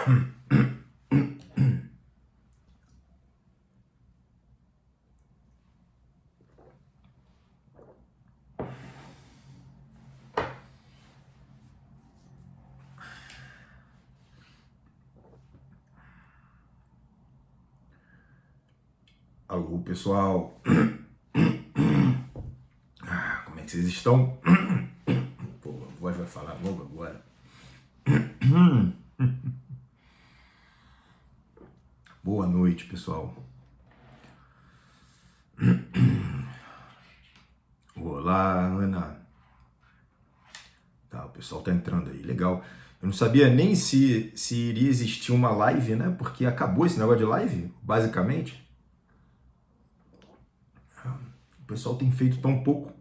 Alô, pessoal. Como é que vocês estão? Pô, a voz vai falar logo agora. Boa noite, pessoal. Olá, Ana. Tá, o pessoal tá entrando aí, legal. Eu não sabia nem se iria existir uma live, né? Porque acabou esse negócio de live, basicamente. O pessoal tem feito tão pouco.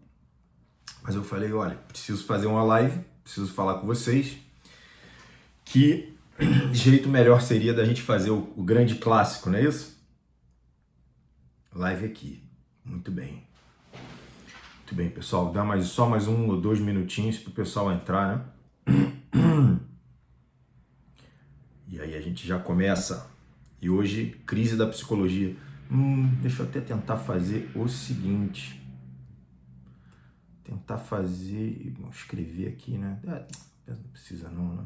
Mas eu falei, olha, preciso fazer uma live, preciso falar com vocês. Que jeito melhor seria da gente fazer o grande clássico, não é isso? Live aqui. Muito bem. Muito bem, pessoal. Dá só mais 1 ou 2 minutinhos para o pessoal entrar, né? E aí a gente já começa. E hoje, crise da psicologia. Deixa eu até tentar fazer o seguinte. Vou escrever aqui, né? Não precisa não, né?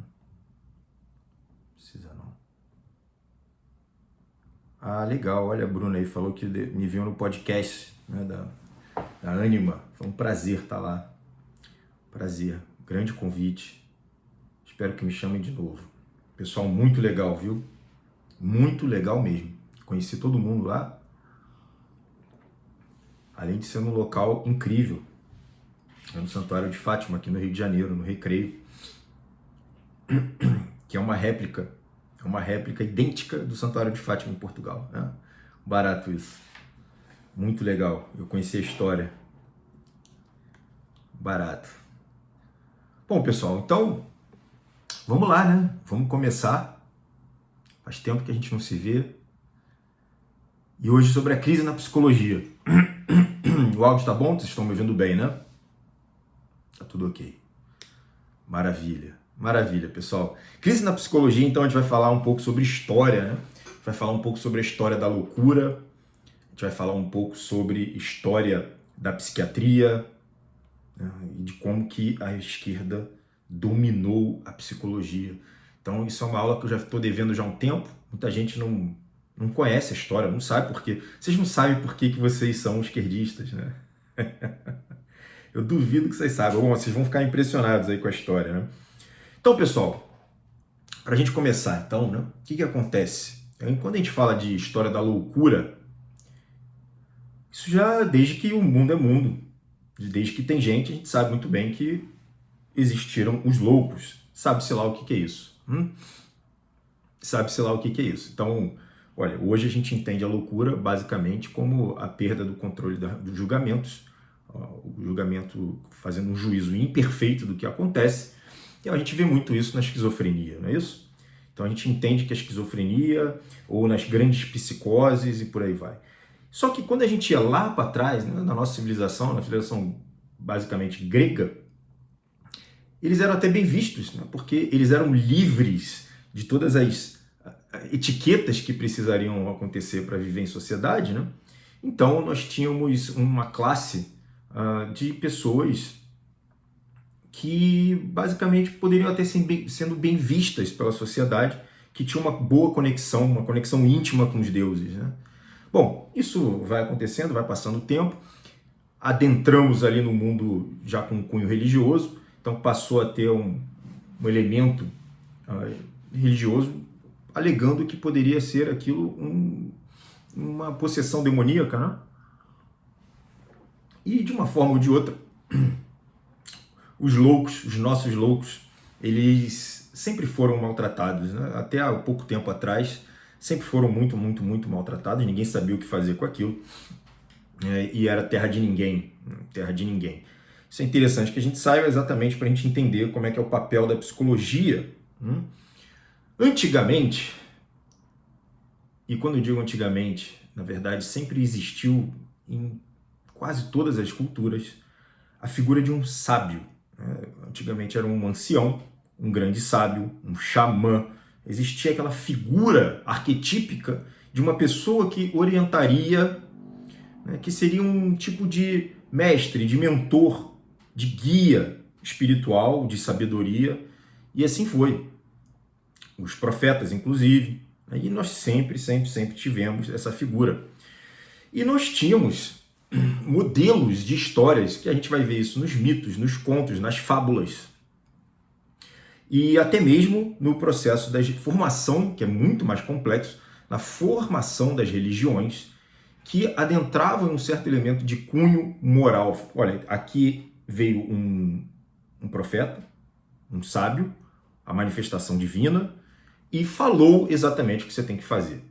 Precisa não. Ah, legal. Olha, a Bruna aí falou que me viu no podcast, né, da Anima. Foi um prazer estar lá. Prazer. Grande convite. Espero que me chamem de novo. Pessoal muito legal, viu? Muito legal mesmo. Conheci todo mundo lá. Além de ser um local incrível. É no Santuário de Fátima, aqui no Rio de Janeiro, no Recreio. Que é uma réplica idêntica do Santuário de Fátima em Portugal, né? Barato isso. Muito legal. Eu conheci a história. Barato. Bom, pessoal, então vamos lá, né? Vamos começar. Faz tempo que a gente não se vê. E hoje sobre a crise na psicologia. O áudio tá bom? Vocês estão me ouvindo bem, né? Tá tudo ok. Maravilha. Maravilha, pessoal. Crise na psicologia, então a gente vai falar um pouco sobre história, né? Vai falar um pouco sobre a história da loucura. A gente vai falar um pouco sobre história da psiquiatria, né? E de como que a esquerda dominou a psicologia. Então isso é uma aula que eu já estou devendo já há um tempo. Muita gente não conhece a história, não sabe por quê. Vocês não sabem por que vocês são esquerdistas, né? Eu duvido que vocês saibam. Bom, vocês vão ficar impressionados aí com a história, né? Então, pessoal, para a gente começar, então, né? O que acontece? Quando a gente fala de história da loucura, isso já desde que o mundo é mundo, desde que tem gente, a gente sabe muito bem que existiram os loucos. Sabe-se lá o que é isso. Sabe-se lá o que é isso. Então, olha, hoje a gente entende a loucura basicamente como a perda do controle dos julgamentos, o julgamento fazendo um juízo imperfeito do que acontece. E a gente vê muito isso na esquizofrenia, não é isso? Então a gente entende que a esquizofrenia, ou nas grandes psicoses e por aí vai. Só que quando a gente ia lá para trás, né, na nossa civilização, na civilização basicamente grega, eles eram até bem vistos, né, porque eles eram livres de todas as etiquetas que precisariam acontecer para viver em sociedade, né? Então nós tínhamos uma classe de pessoas que basicamente poderiam até ser sendo bem vistas pela sociedade, que tinha uma boa conexão, uma conexão íntima com os deuses, né? Bom, isso vai acontecendo, vai passando o tempo, adentramos ali no mundo já com um cunho religioso, então passou a ter um elemento religioso, alegando que poderia ser aquilo uma possessão demoníaca, né? E de uma forma ou de outra, os loucos, os nossos loucos, eles sempre foram maltratados, né? Até há pouco tempo atrás, sempre foram muito, muito, muito maltratados, ninguém sabia o que fazer com aquilo, e era terra de ninguém, terra de ninguém. Isso é interessante que a gente saiba exatamente para a gente entender como é que é o papel da psicologia. Antigamente, e quando eu digo antigamente, na verdade sempre existiu em quase todas as culturas a figura de um sábio. Antigamente era um ancião, um grande sábio, um xamã, existia aquela figura arquetípica de uma pessoa que orientaria, né, que seria um tipo de mestre, de mentor, de guia espiritual, de sabedoria, e assim foi. Os profetas, inclusive, né, e nós sempre tivemos essa figura. E nós tínhamos modelos de histórias, que a gente vai ver isso nos mitos, nos contos, nas fábulas. E até mesmo no processo da formação, que é muito mais complexo, na formação das religiões, que adentravam um certo elemento de cunho moral. Olha, aqui veio um profeta, um sábio, a manifestação divina, e falou exatamente o que você tem que fazer.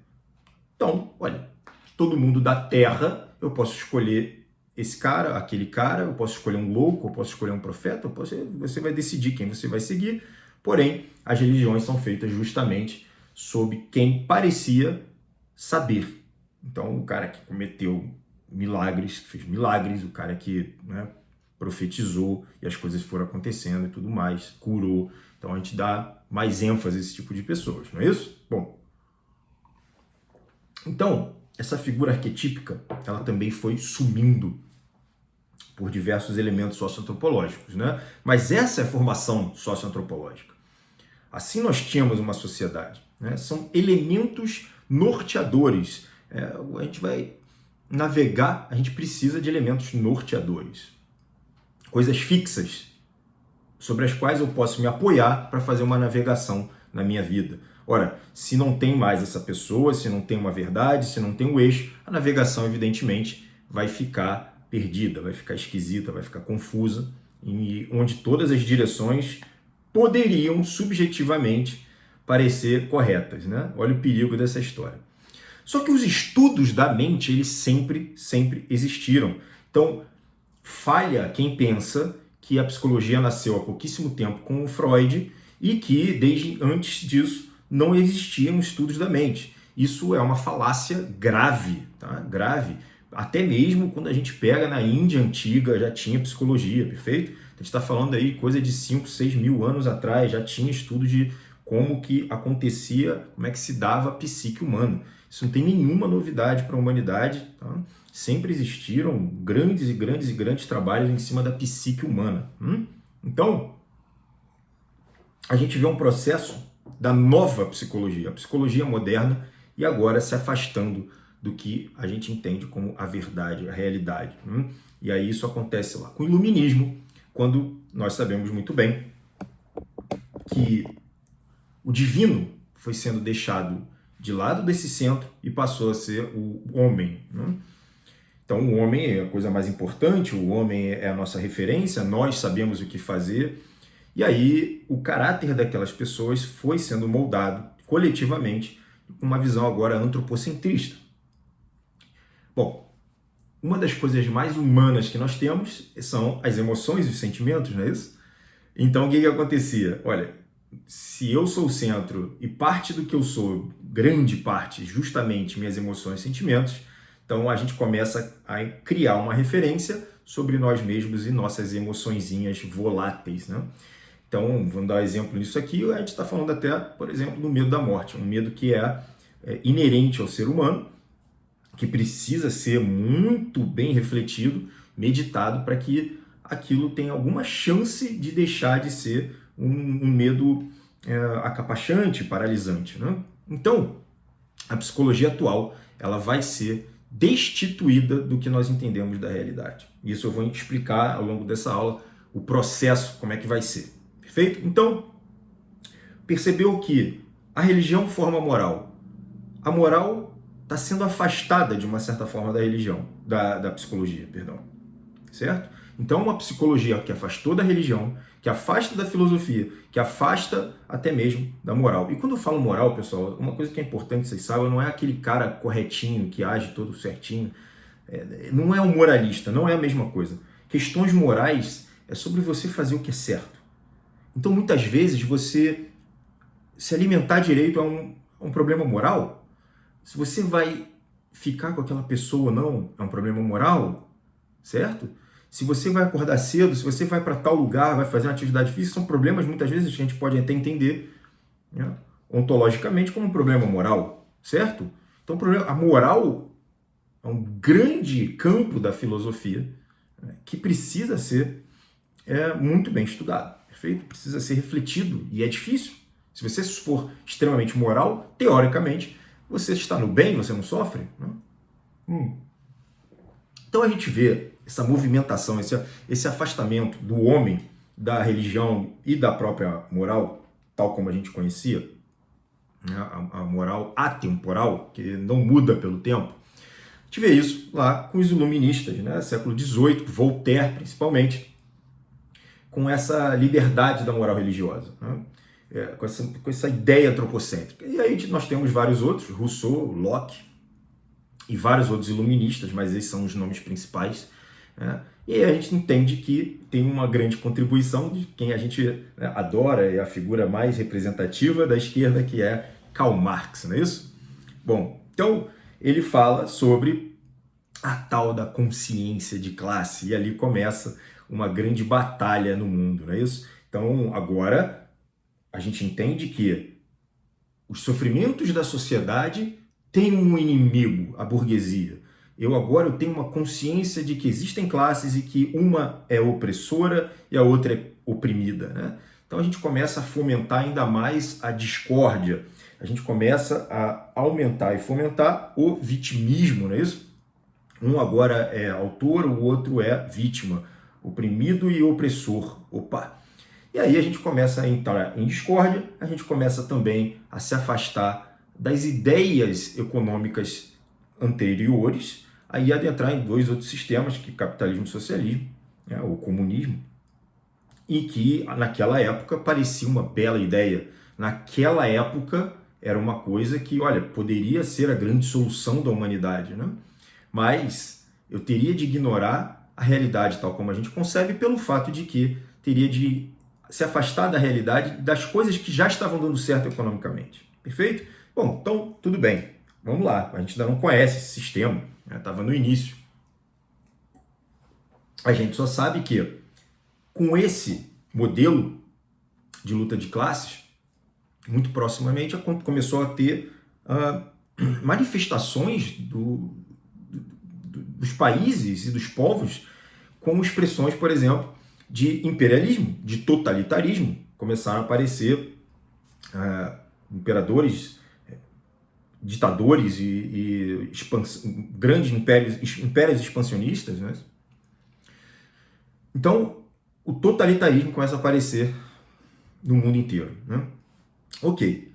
Então, olha, todo mundo da Terra, eu posso escolher esse cara, aquele cara, eu posso escolher um louco, eu posso escolher um profeta, você vai decidir quem você vai seguir. Porém, as religiões são feitas justamente sob quem parecia saber. Então, o cara que cometeu milagres, que fez milagres, o cara que, né, profetizou e as coisas foram acontecendo e tudo mais, curou. Então, a gente dá mais ênfase a esse tipo de pessoas, não é isso? Bom, então, essa figura arquetípica, ela também foi sumindo por diversos elementos socioantropológicos, né? Mas essa é a formação socioantropológica. Assim nós tínhamos uma sociedade, né? São elementos norteadores. A gente vai navegar, a gente precisa de elementos norteadores. Coisas fixas, sobre as quais eu posso me apoiar para fazer uma navegação na minha vida. Ora, se não tem mais essa pessoa, se não tem uma verdade, se não tem um eixo, a navegação, evidentemente, vai ficar perdida, vai ficar esquisita, vai ficar confusa, e onde todas as direções poderiam, subjetivamente, parecer corretas, né? Olha o perigo dessa história. Só que os estudos da mente, eles sempre existiram. Então, falha quem pensa que a psicologia nasceu há pouquíssimo tempo com o Freud e que, desde antes disso, não existiam estudos da mente. Isso é uma falácia grave, tá? Grave. Até mesmo quando a gente pega na Índia antiga, já tinha psicologia, perfeito? A gente está falando aí coisa de 5, 6 mil anos atrás, já tinha estudo de como que acontecia, como é que se dava a psique humana. Isso não tem nenhuma novidade para a humanidade, tá? Sempre existiram grandes trabalhos em cima da psique humana. Então, a gente vê um processo da nova psicologia, a psicologia moderna, e agora se afastando do que a gente entende como a verdade, a realidade. E aí isso acontece lá com o iluminismo, quando nós sabemos muito bem que o divino foi sendo deixado de lado desse centro e passou a ser o homem. Então o homem é a coisa mais importante, o homem é a nossa referência, nós sabemos o que fazer. E aí o caráter daquelas pessoas foi sendo moldado coletivamente com uma visão agora antropocentrista. Bom, uma das coisas mais humanas que nós temos são as emoções e os sentimentos, não é isso? Então o que acontecia? Olha, se eu sou o centro e parte do que eu sou, grande parte, justamente minhas emoções e sentimentos, então a gente começa a criar uma referência sobre nós mesmos e nossas emoçõezinhas voláteis, né? Então, vamos dar um exemplo nisso aqui, a gente está falando até, por exemplo, do medo da morte, um medo que é inerente ao ser humano, que precisa ser muito bem refletido, meditado, para que aquilo tenha alguma chance de deixar de ser um medo acapachante, paralisante, né? Então, a psicologia atual, ela vai ser destituída do que nós entendemos da realidade. Isso eu vou explicar ao longo dessa aula, o processo, como é que vai ser. Perfeito? Então, percebeu que a religião forma a moral. A moral está sendo afastada, de uma certa forma, da religião, da psicologia, perdão. Certo? Então, uma psicologia que afastou da religião, que afasta da filosofia, que afasta até mesmo da moral. E quando eu falo moral, pessoal, uma coisa que é importante, vocês sabem, não é aquele cara corretinho, que age todo certinho. Não é um moralista, não é a mesma coisa. Questões morais é sobre você fazer o que é certo. Então, muitas vezes, você se alimentar direito é um problema moral. Se você vai ficar com aquela pessoa ou não, é um problema moral, certo? Se você vai acordar cedo, se você vai para tal lugar, vai fazer uma atividade física, são problemas, muitas vezes, que a gente pode até entender, né? ontologicamente como um problema moral, certo? Então a moral é um grande campo da filosofia, né, que precisa ser muito bem estudado, perfeito? Precisa ser refletido e é difícil. Se você for extremamente moral, teoricamente, você está no bem, você não sofre, né? Então a gente vê essa movimentação, esse afastamento do homem da religião e da própria moral, tal como a gente conhecia, né, a moral atemporal, que não muda pelo tempo. A gente vê isso lá com os iluministas, né, século XVIII, Voltaire principalmente, com essa liberdade da moral religiosa, né, com essa ideia antropocêntrica. E aí nós temos vários outros, Rousseau, Locke, e vários outros iluministas, mas esses são os nomes principais, né? E aí a gente entende que tem uma grande contribuição de quem a gente, né, adora, é a figura mais representativa da esquerda, que é Karl Marx, não é isso? Bom, então ele fala sobre a tal da consciência de classe, e ali começa uma grande batalha no mundo, não é isso? Então agora a gente entende que os sofrimentos da sociedade têm um inimigo, a burguesia. Eu tenho uma consciência de que existem classes e que uma é opressora e a outra é oprimida, né? Então a gente começa a fomentar ainda mais a discórdia. A gente começa a aumentar e fomentar o vitimismo, não é isso? Um agora é autor, o outro é vítima, oprimido e opressor. Opa! E aí a gente começa a entrar em discórdia, a gente começa também a se afastar das ideias econômicas anteriores, aí adentrar em dois outros sistemas, que é capitalismo e socialismo, né, o comunismo, e que naquela época parecia uma bela ideia. Naquela época era uma coisa que, olha, poderia ser a grande solução da humanidade, né? Mas eu teria de ignorar a realidade tal como a gente concebe pelo fato de que teria de se afastar da realidade, das coisas que já estavam dando certo economicamente. Perfeito? Bom, então tudo bem. Vamos lá. A gente ainda não conhece esse sistema, estava no início. A gente só sabe que com esse modelo de luta de classes, muito proximamente começou a ter manifestações dos países e dos povos como expressões, por exemplo, de imperialismo, de totalitarismo. Começaram a aparecer imperadores, ditadores e grandes impérios expansionistas, né? Então, o totalitarismo começa a aparecer no mundo inteiro, né? Ok.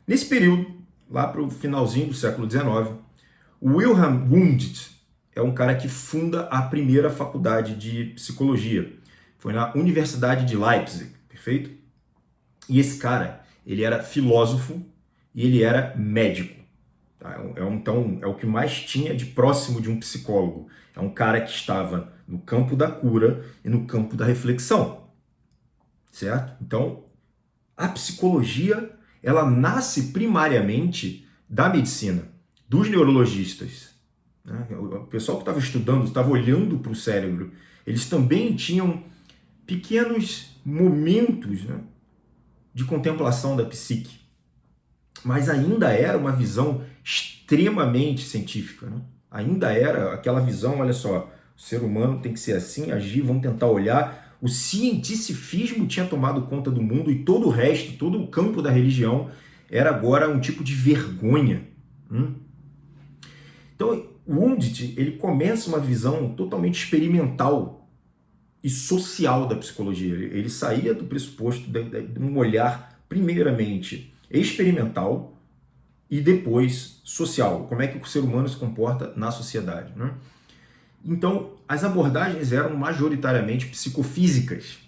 Nesse período, lá para o finalzinho do século XIX, o Wilhelm Wundt é um cara que funda a primeira faculdade de psicologia. Foi na Universidade de Leipzig, perfeito? E esse cara, ele era filósofo e ele era médico. Tá? Então, é o que mais tinha de próximo de um psicólogo. É um cara que estava no campo da cura e no campo da reflexão, certo? Então, a psicologia, ela nasce primariamente da medicina, dos neurologistas, né? O pessoal que estava estudando, estava olhando para o cérebro, eles também tinham pequenos momentos, né, de contemplação da psique, mas ainda era uma visão extremamente científica, né? Ainda era aquela visão, olha só, o ser humano tem que ser assim, agir, vamos tentar olhar. O cientificismo tinha tomado conta do mundo e todo o resto, todo o campo da religião era agora um tipo de vergonha. Então, o Wundt, ele começa uma visão totalmente experimental e social da psicologia. Ele saía do pressuposto de um olhar, primeiramente, experimental e depois social. Como é que o ser humano se comporta na sociedade, né? Então, as abordagens eram majoritariamente psicofísicas.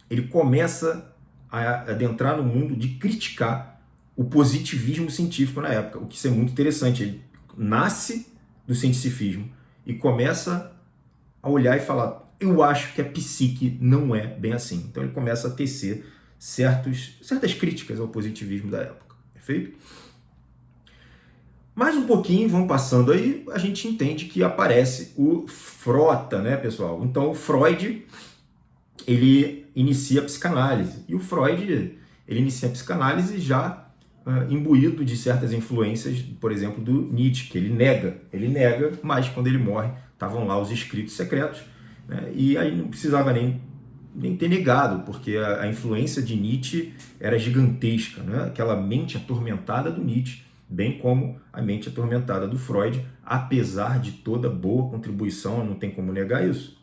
Ele começa a adentrar no mundo de criticar o positivismo científico na época, o que isso é muito interessante. Ele nasce do cientificismo e começa a olhar e falar, eu acho que a psique não é bem assim. Então ele começa a tecer certas críticas ao positivismo da época, perfeito? Mais um pouquinho, vamos passando aí, a gente entende que aparece o Frota, né, pessoal? Então o Freud, ele inicia a psicanálise. E o Freud, ele inicia a psicanálise já imbuído de certas influências, por exemplo, do Nietzsche, que ele nega, mas quando ele morre, estavam lá os escritos secretos, né? E aí não precisava nem ter negado, porque a influência de Nietzsche era gigantesca, né? Aquela mente atormentada do Nietzsche, bem como a mente atormentada do Freud, apesar de toda boa contribuição, não tem como negar isso.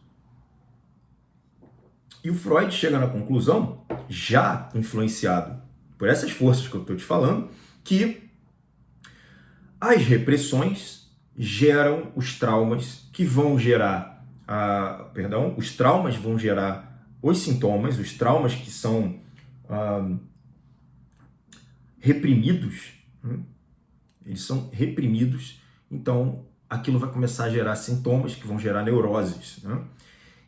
E o Freud chega na conclusão, já influenciado por essas forças que eu estou te falando, que as repressões geram os traumas que vão gerar, os traumas vão gerar os sintomas, os traumas que são reprimidos, eles são reprimidos, então aquilo vai começar a gerar sintomas que vão gerar neuroses, né?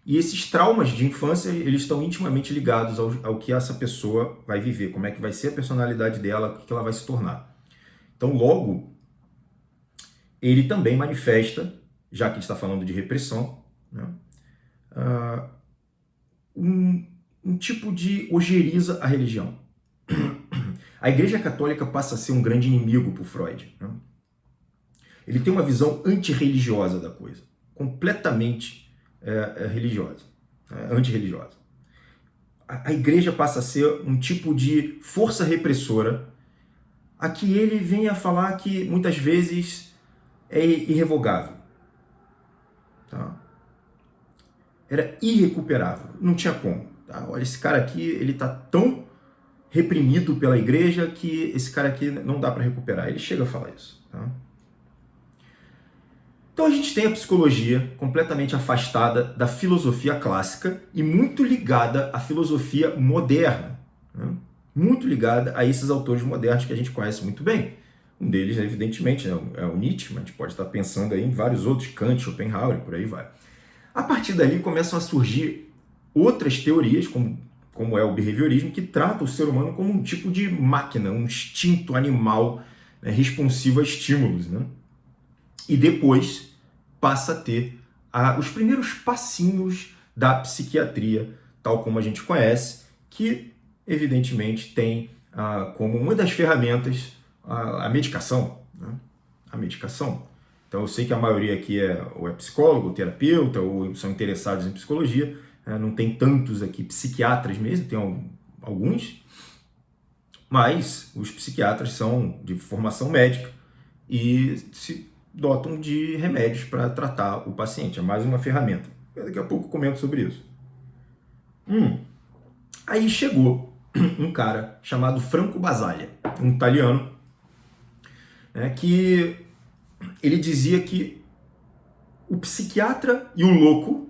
E esses traumas de infância, eles estão intimamente ligados ao que essa pessoa vai viver, como é que vai ser a personalidade dela, o que ela vai se tornar. Então, logo, ele também manifesta, já que a gente está falando de repressão, né, um tipo de ojeriza à religião. A Igreja Católica passa a ser um grande inimigo para o Freud, né? Ele tem uma visão antirreligiosa da coisa, completamente religiosa, antirreligiosa. A igreja passa a ser um tipo de força repressora a que ele vem a falar que muitas vezes é irrevogável. Tá? Era irrecuperável, não tinha como. Tá? Olha, esse cara aqui, ele está tão reprimido pela igreja que esse cara aqui não dá para recuperar. Ele chega a falar isso. Tá? Então a gente tem a psicologia completamente afastada da filosofia clássica e muito ligada à filosofia moderna, né? Muito ligada a esses autores modernos que a gente conhece muito bem. Um deles, evidentemente, é o Nietzsche, mas a gente pode estar pensando aí em vários outros, Kant, Schopenhauer e por aí vai. A partir dali começam a surgir outras teorias, como é o behaviorismo, que trata o ser humano como um tipo de máquina, um instinto animal, né, responsivo a estímulos, né? E depois passa a ter os primeiros passinhos da psiquiatria, tal como a gente conhece, que evidentemente tem como uma das ferramentas a medicação, né? A medicação. Então eu sei que a maioria aqui ou é psicólogo, ou terapeuta, ou são interessados em psicologia, não tem tantos aqui psiquiatras mesmo, tem alguns, mas os psiquiatras são de formação médica e se dotam de remédios para tratar o paciente. É mais uma ferramenta. Daqui a pouco eu comento sobre isso. Aí chegou um cara chamado Franco Basaglia, um italiano, né, que ele dizia que o psiquiatra e o louco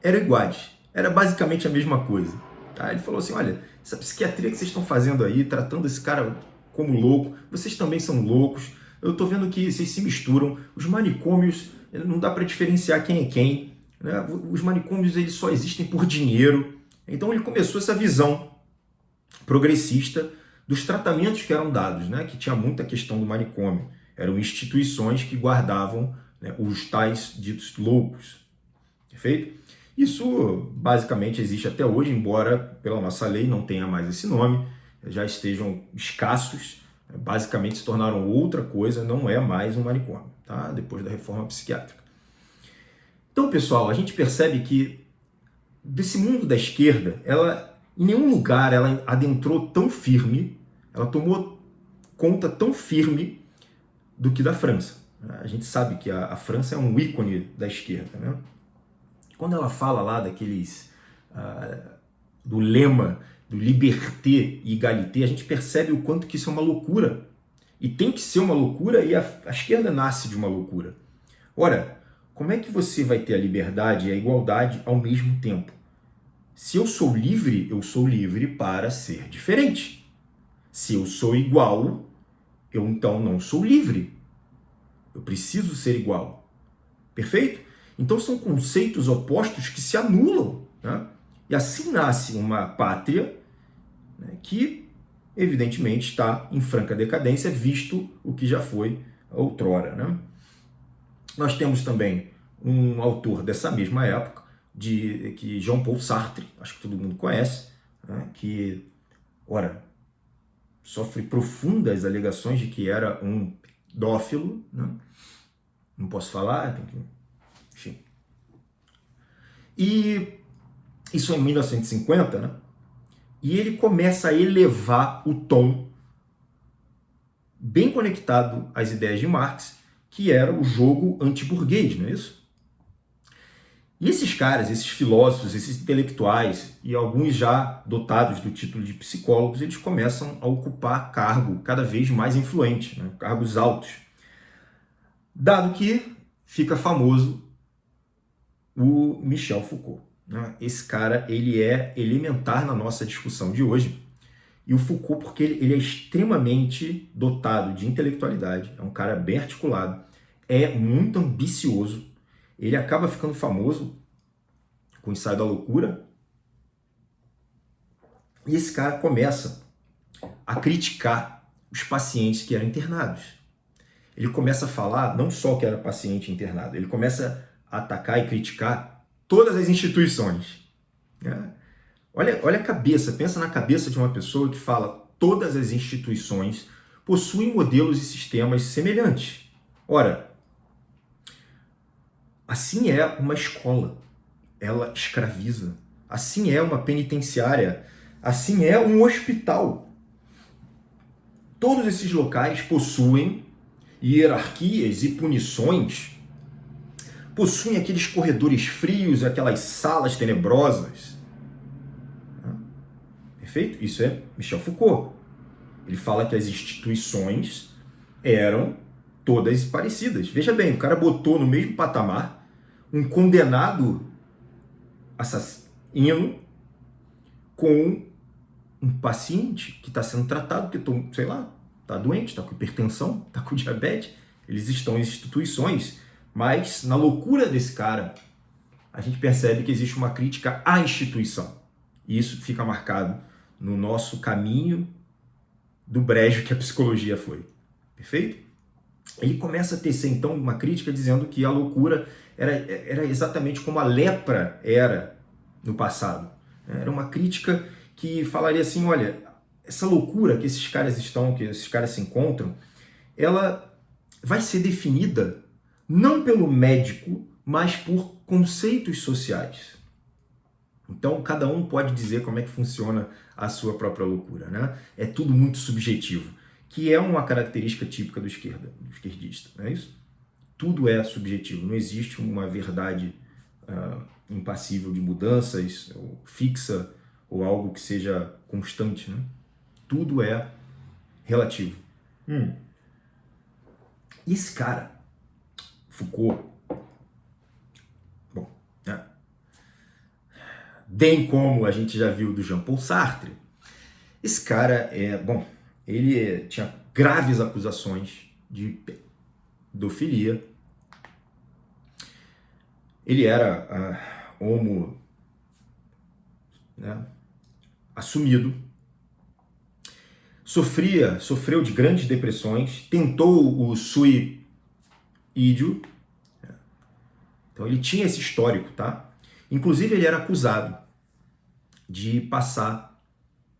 eram iguais. Era basicamente a mesma coisa. Tá? Ele falou assim, olha, essa psiquiatria que vocês estão fazendo aí, tratando esse cara como louco, vocês também são loucos. Eu estou vendo que vocês se misturam. Os manicômios, não dá para diferenciar quem é quem, né? Os manicômios eles só existem por dinheiro. Então ele começou essa visão progressista dos tratamentos que eram dados, né? Que tinha muita questão do manicômio. Eram instituições que guardavam, né, os tais ditos loucos. Perfeito? Isso basicamente existe até hoje, embora pela nossa lei não tenha mais esse nome, já estejam escassos, basicamente se tornaram outra coisa, não é mais um manicômio, tá? Depois da reforma psiquiátrica. Então, pessoal, a gente percebe que desse mundo da esquerda, ela em nenhum lugar ela adentrou tão firme, ela tomou conta tão firme do que da França. A gente sabe que a França é um ícone da esquerda, né? Quando ela fala lá do lema do liberté e égalité, a gente percebe o quanto que isso é uma loucura. E tem que ser uma loucura, e a esquerda nasce de uma loucura. Ora, como é que você vai ter a liberdade e a igualdade ao mesmo tempo? Se eu sou livre para ser diferente. Se eu sou igual, eu então não sou livre. Eu preciso ser igual. Perfeito? Então são conceitos opostos que se anulam, né? E assim nasce uma pátria, né, que evidentemente está em franca decadência, visto o que já foi outrora, né? Nós temos também um autor dessa mesma época, que Jean-Paul Sartre, acho que todo mundo conhece, né, que, ora, sofre profundas alegações de que era um pedófilo, né? Não posso falar, enfim. E isso é em 1950, né? E ele começa a elevar o tom, bem conectado às ideias de Marx, que era o jogo antiburguês, não é isso? E esses caras, esses filósofos, esses intelectuais, e alguns já dotados do título de psicólogos, eles começam a ocupar cargo cada vez mais influente, né? Cargos altos. Dado que fica famoso o Michel Foucault, né? Esse cara, ele é elementar na nossa discussão de hoje. E o Foucault, porque ele é extremamente dotado de intelectualidade, é um cara bem articulado, é muito ambicioso, ele acaba ficando famoso com o Ensaio da Loucura, e esse cara começa a criticar os pacientes que eram internados. Ele começa a falar não só que era paciente internado, ele começa a atacar e criticar todas as instituições, né? Olha a cabeça, pensa na cabeça de uma pessoa que fala todas as instituições possuem modelos e sistemas semelhantes. Ora, assim é uma escola, ela escraviza. Assim é uma penitenciária, assim é um hospital. Todos esses locais possuem hierarquias e punições, possuem aqueles corredores frios, aquelas salas tenebrosas. Perfeito? Isso é Michel Foucault. Ele fala que as instituições eram todas parecidas. Veja bem, o cara botou no mesmo patamar um condenado assassino com um paciente que está sendo tratado, porque, sei lá, está doente, está com hipertensão, está com diabetes. Eles estão em instituições, mas na loucura desse cara, a gente percebe que existe uma crítica à instituição. E isso fica marcado no nosso caminho do brejo que a psicologia foi. Perfeito? Ele começa a tecer, então, uma crítica dizendo que a loucura era exatamente como a lepra era no passado. Era uma crítica que falaria assim, olha, essa loucura que esses caras se encontram, ela vai ser definida não pelo médico, mas por conceitos sociais. Então, cada um pode dizer como é que funciona a sua própria loucura, né? É tudo muito subjetivo, que é uma característica típica do esquerdista, não é isso? Tudo é subjetivo, não existe uma verdade impassível de mudanças, ou fixa, ou algo que seja constante, né? Tudo é relativo. E esse cara, Foucault, bem como a gente já viu do Jean-Paul Sartre, esse cara ele tinha graves acusações de pedofilia. Ele era homo, né, assumido, sofreu de grandes depressões, tentou o suicídio. Então ele tinha esse histórico, tá? Inclusive ele era acusado de passar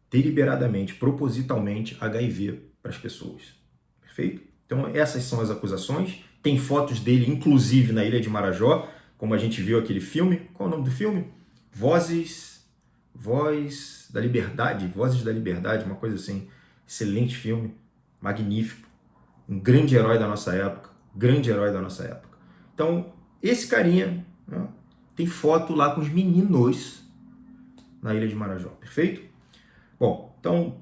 deliberadamente, propositalmente, HIV para as pessoas. Perfeito? Então essas são as acusações. Tem fotos dele, inclusive, na Ilha de Marajó, como a gente viu aquele filme. Qual é o nome do filme? Vozes da Liberdade, uma coisa assim. Excelente filme, magnífico. Um grande herói da nossa época. Então, esse carinha, né, tem foto lá com os meninos na Ilha de Marajó, perfeito? Bom, então,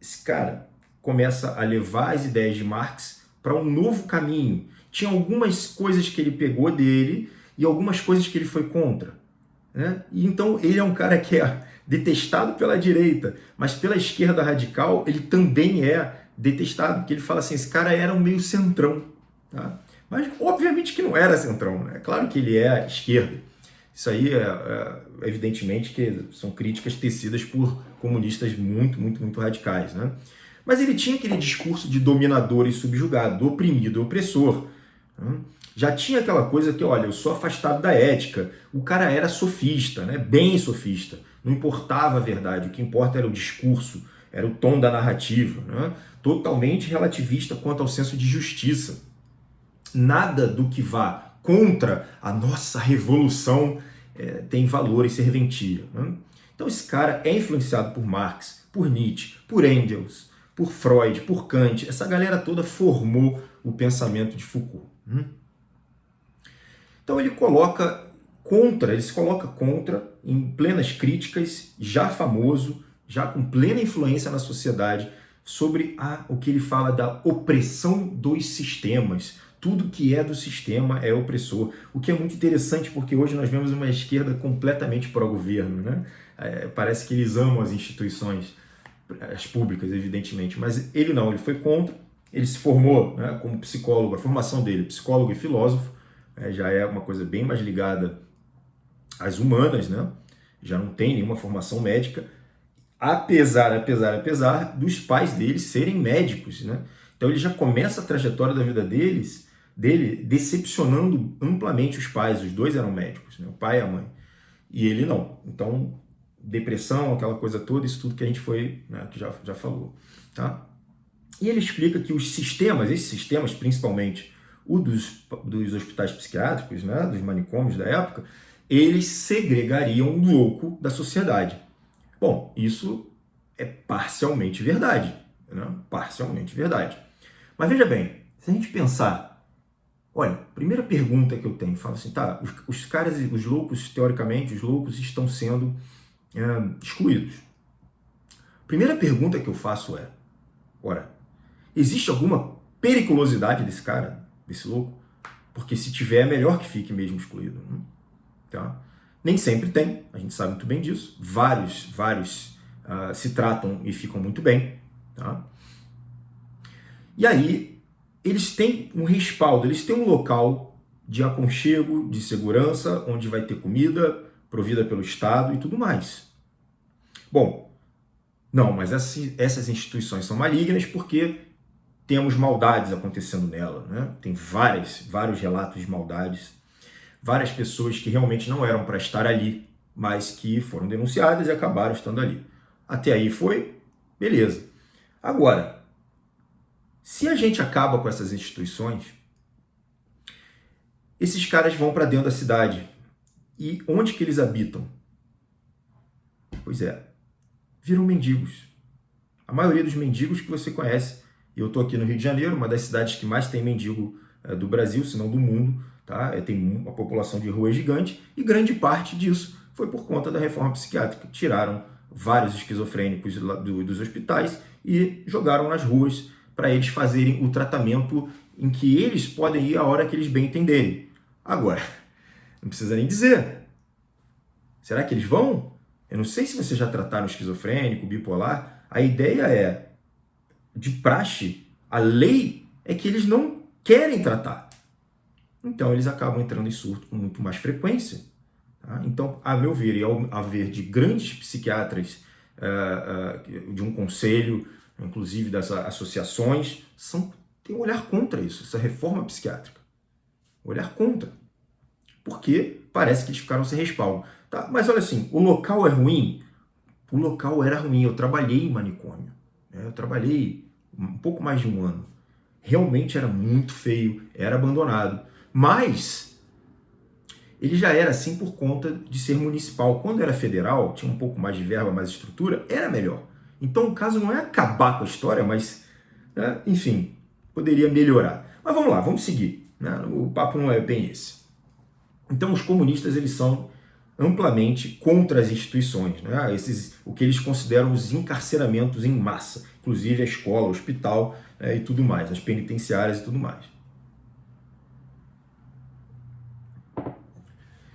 esse cara começa a levar as ideias de Marx para um novo caminho. Tinha algumas coisas que ele pegou dele e algumas coisas que ele foi contra, né? E então ele é um cara que é detestado pela direita, mas pela esquerda radical ele também é detestado, porque ele fala assim, esse cara era um meio centrão, tá? Mas obviamente que não era centrão, né? Claro que ele é esquerda. Isso aí evidentemente que são críticas tecidas por comunistas muito radicais, né? Mas ele tinha aquele discurso de dominador e subjugado, do oprimido e opressor, né? Já tinha aquela coisa que, olha, eu sou afastado da ética. O cara era sofista, né? Bem sofista. Não importava a verdade, o que importa era o discurso, era o tom da narrativa, né? Totalmente relativista quanto ao senso de justiça. Nada do que vá contra a nossa revolução tem valor e serventia, né? Então esse cara é influenciado por Marx, por Nietzsche, por Engels, por Freud, por Kant. Essa galera toda formou o pensamento de Foucault. Então ele se coloca contra, em plenas críticas, já famoso, já com plena influência na sociedade, sobre o que ele fala da opressão dos sistemas. Tudo que é do sistema é opressor. O que é muito interessante, porque hoje nós vemos uma esquerda completamente pró-governo, né? Parece que eles amam as instituições, as públicas, evidentemente, mas ele não, ele foi contra, ele se formou, né, como psicólogo, a formação dele, psicólogo e filósofo, já é uma coisa bem mais ligada às humanas, né? Já não tem nenhuma formação médica, apesar dos pais dele serem médicos, né? Então ele já começa a trajetória da vida dele decepcionando amplamente os pais. Os dois eram médicos, né? O pai e a mãe. E ele não. Então, depressão, aquela coisa toda, isso tudo que a gente foi, né, que já falou. Tá? E ele explica que os sistemas, esses sistemas, principalmente o dos hospitais psiquiátricos, né, dos manicômios da época, eles segregariam o louco da sociedade. Bom, isso é parcialmente verdade, né? Parcialmente verdade. Mas veja bem, se a gente pensar, olha, primeira pergunta que eu tenho, fala assim, tá, os caras, os loucos, teoricamente, os loucos estão sendo excluídos. Primeira pergunta que eu faço é, ora, existe alguma periculosidade desse cara, desse louco? Porque se tiver, é melhor que fique mesmo excluído. Né? Tá? Nem sempre tem, a gente sabe muito bem disso. Vários se tratam e ficam muito bem. Tá? E aí, eles têm um respaldo, eles têm um local de aconchego, de segurança, onde vai ter comida provida pelo Estado e tudo mais. Bom, não, mas essas instituições são malignas porque temos maldades acontecendo nela, né? Tem vários relatos de maldades, várias pessoas que realmente não eram para estar ali, mas que foram denunciadas e acabaram estando ali. Até aí foi, beleza. Agora, se a gente acaba com essas instituições, esses caras vão para dentro da cidade. E onde que eles habitam? Pois é, viram mendigos. A maioria dos mendigos que você conhece, eu estou aqui no Rio de Janeiro, uma das cidades que mais tem mendigo do Brasil, se não do mundo, tá? Tem uma população de rua gigante, e grande parte disso foi por conta da reforma psiquiátrica. Tiraram vários esquizofrênicos dos hospitais e jogaram nas ruas para eles fazerem o tratamento em que eles podem ir a hora que eles bem entenderem. Agora, não precisa nem dizer. Será que eles vão? Eu não sei se vocês já trataram esquizofrênico, bipolar. A ideia é, de praxe, a lei é que eles não querem tratar. Então, eles acabam entrando em surto com muito mais frequência. Tá? Então, a meu ver, e ao haver de grandes psiquiatras de um conselho, inclusive das associações, tem um olhar contra isso, essa reforma psiquiátrica. Olhar contra. Porque parece que eles ficaram sem respaldo. Tá? Mas olha assim, o local é ruim? O local era ruim. Eu trabalhei em manicômio. Né? Eu trabalhei um pouco mais de um ano. Realmente era muito feio, era abandonado. Mas ele já era assim por conta de ser municipal. Quando era federal, tinha um pouco mais de verba, mais estrutura, era melhor. Então o caso não é acabar com a história, mas, né, enfim, poderia melhorar. Mas vamos lá, vamos seguir. Né? O papo não é bem esse. Então os comunistas, eles são amplamente contra as instituições, né? O que eles consideram os encarceramentos em massa, inclusive a escola, o hospital, e tudo mais, as penitenciárias e tudo mais.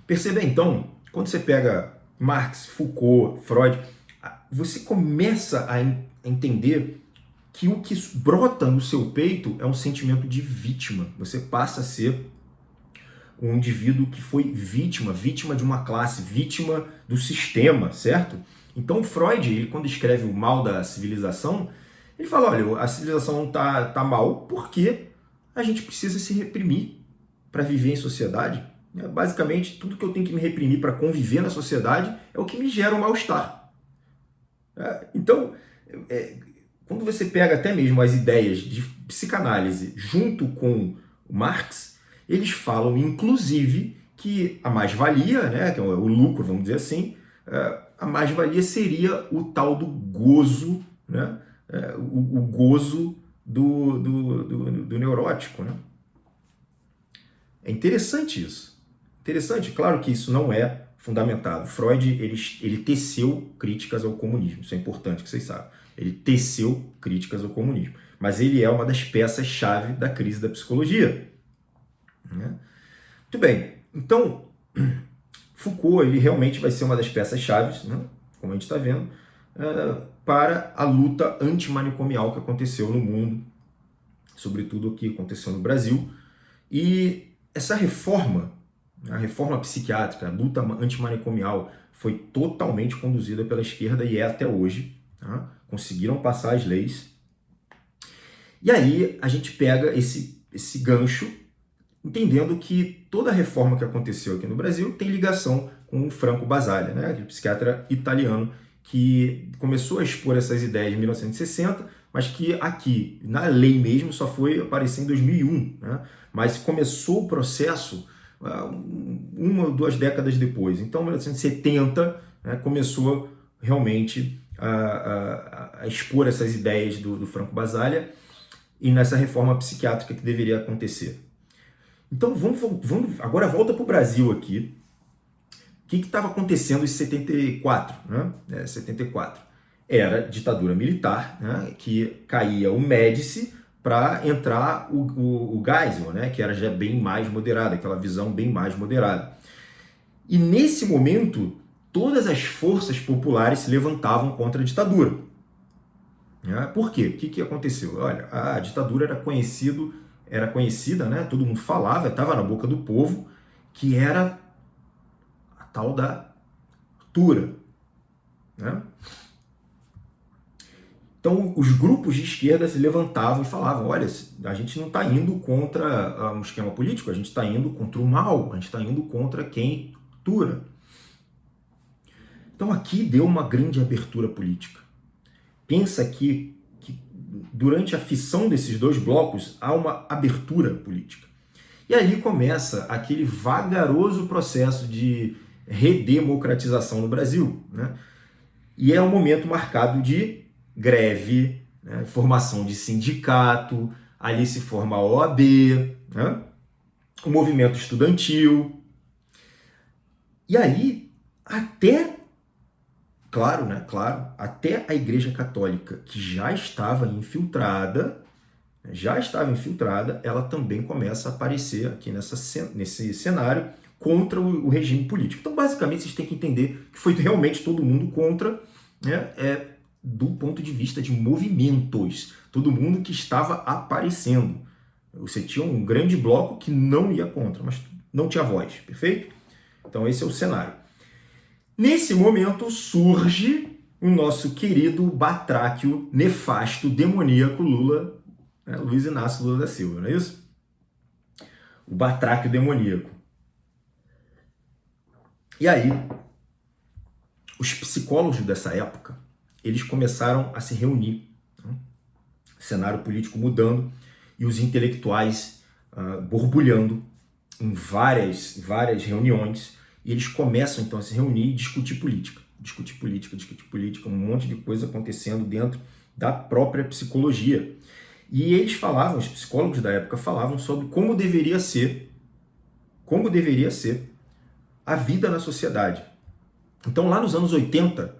Perceba então, quando você pega Marx, Foucault, Freud, você começa a entender que o que brota no seu peito é um sentimento de vítima. Você passa a ser um indivíduo que foi vítima de uma classe, vítima do sistema, certo? Então Freud, ele, quando escreve o Mal da Civilização, ele fala, olha, a civilização não tá mal porque a gente precisa se reprimir para viver em sociedade. Basicamente, tudo que eu tenho que me reprimir para conviver na sociedade é o que me gera um mal-estar. Então, quando você pega até mesmo as ideias de psicanálise junto com o Marx, eles falam, inclusive, que a mais-valia, né, que é o lucro, vamos dizer assim, a mais-valia seria o tal do gozo, né, o gozo do neurótico. Né? É interessante isso. Interessante, claro que isso não é fundamentado. Freud, ele teceu críticas ao comunismo, isso é importante que vocês saibam. Ele teceu críticas ao comunismo, mas ele é uma das peças-chave da crise da psicologia. Né? Muito bem, então, Foucault ele realmente vai ser uma das peças-chave, né, como a gente está vendo, para a luta antimanicomial que aconteceu no mundo, sobretudo o que aconteceu no Brasil. E essa reforma, a reforma psiquiátrica, a luta antimanicomial, foi totalmente conduzida pela esquerda e é até hoje. Tá? Conseguiram passar as leis. E aí a gente pega esse gancho, entendendo que toda a reforma que aconteceu aqui no Brasil tem ligação com o Franco Basaglia, né, aquele psiquiatra italiano que começou a expor essas ideias em 1960, mas que aqui, na lei mesmo, só foi aparecer em 2001. Né? Mas começou o processo uma ou duas décadas depois. Então, em 1970, né, começou realmente a expor essas ideias do Franco Basaglia e nessa reforma psiquiátrica que deveria acontecer. Então, vamos agora volta para o Brasil aqui. O que estava acontecendo em 74? Né? 74. Era ditadura militar, né? Que caía o Médici para entrar o Geisel, né? Que era já bem mais moderado, aquela visão bem mais moderada. E nesse momento, todas as forças populares se levantavam contra a ditadura. Né? Por quê? O que aconteceu? Olha, a ditadura era conhecida, né? Todo mundo falava, estava na boca do povo, que era a tal da tortura. Né? Então, os grupos de esquerda se levantavam e falavam, olha, a gente não está indo contra um esquema político, a gente está indo contra o mal, a gente está indo contra quem tortura. Então, aqui deu uma grande abertura política. Pensa que durante a fissão desses dois blocos há uma abertura política. E ali começa aquele vagaroso processo de redemocratização no Brasil. Né? E é um momento marcado de greve, né? Formação de sindicato, ali se forma a OAB, né? O movimento estudantil. E aí, Claro, até a Igreja Católica, que já estava infiltrada, ela também começa a aparecer aqui nesse cenário contra o regime político. Então, basicamente, vocês têm que entender que foi realmente todo mundo contra, né, do ponto de vista de movimentos, todo mundo que estava aparecendo. Você tinha um grande bloco que não ia contra, mas não tinha voz, perfeito? Então, esse é o cenário. Nesse momento surge o nosso querido batráquio, nefasto, demoníaco Lula, né? Luiz Inácio Lula da Silva, não é isso? O batráquio demoníaco. E aí, os psicólogos dessa época, eles começaram a se reunir. Né? Cenário político mudando e os intelectuais borbulhando em várias reuniões. E eles começam, então, a se reunir e discutir política, um monte de coisa acontecendo dentro da própria psicologia. E eles falavam, os psicólogos da época falavam sobre como deveria ser a vida na sociedade. Então, lá nos anos 80,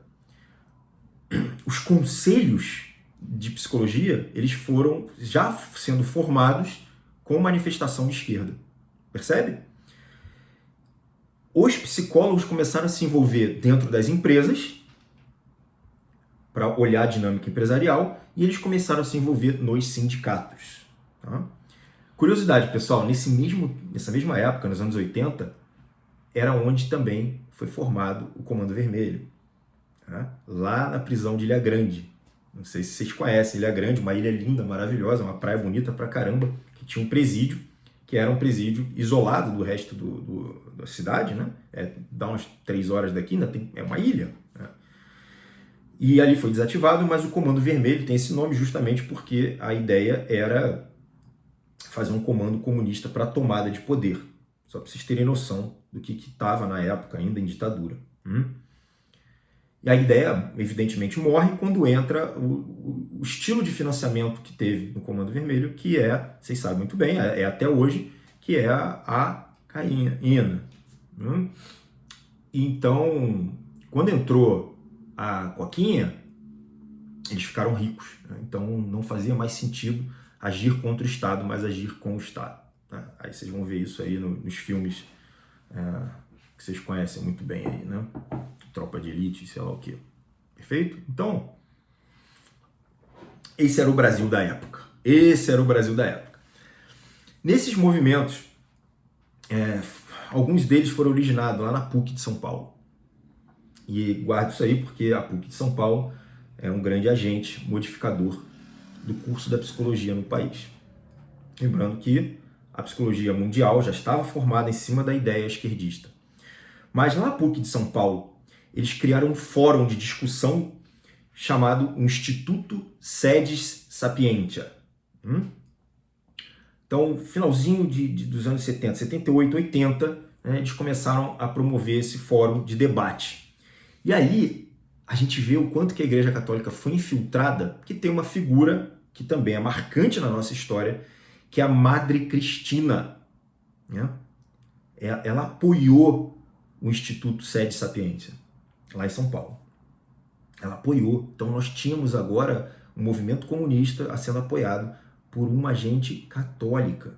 os conselhos de psicologia, eles foram já sendo formados com manifestação de esquerda. Percebe? Os psicólogos começaram a se envolver dentro das empresas para olhar a dinâmica empresarial e eles começaram a se envolver nos sindicatos. Tá? Curiosidade, pessoal, nessa mesma época, nos anos 80, era onde também foi formado o Comando Vermelho, tá? Lá na prisão de Ilha Grande. Não sei se vocês conhecem Ilha Grande, uma ilha linda, maravilhosa, uma praia bonita pra caramba, que tinha um presídio, que era um presídio isolado do resto da cidade, né? Dá umas 3 horas daqui, ainda é uma ilha. Né? E ali foi desativado, mas o Comando Vermelho tem esse nome justamente porque a ideia era fazer um comando comunista para a tomada de poder. Só para vocês terem noção do que estava na época ainda em ditadura. E a ideia, evidentemente, morre quando entra o estilo de financiamento que teve no Comando Vermelho, que é, vocês sabem muito bem, é até hoje, que é a cocaína. Então, quando entrou a coquinha, eles ficaram ricos. Então, não fazia mais sentido agir contra o Estado, mas agir com o Estado. Aí vocês vão ver isso aí nos filmes que vocês conhecem muito bem aí, né? Tropa de Elite, sei lá o quê. Perfeito? Então, esse era o Brasil da época. Esse era o Brasil da época. Nesses movimentos, alguns deles foram originados lá na PUC de São Paulo. E guarde isso aí porque a PUC de São Paulo é um grande agente modificador do curso da psicologia no país. Lembrando que a psicologia mundial já estava formada em cima da ideia esquerdista. Mas lá na PUC de São Paulo, eles criaram um fórum de discussão chamado Instituto Sedis Sapientia. Então, finalzinho dos anos 70, 78, 80, eles começaram a promover esse fórum de debate. E aí, a gente vê o quanto que a Igreja Católica foi infiltrada, que tem uma figura que também é marcante na nossa história, que é a Madre Cristina. Ela apoiou o Instituto Sedis Sapientia, lá em São Paulo. Ela apoiou. Então nós tínhamos agora um movimento comunista sendo apoiado por uma agente católica.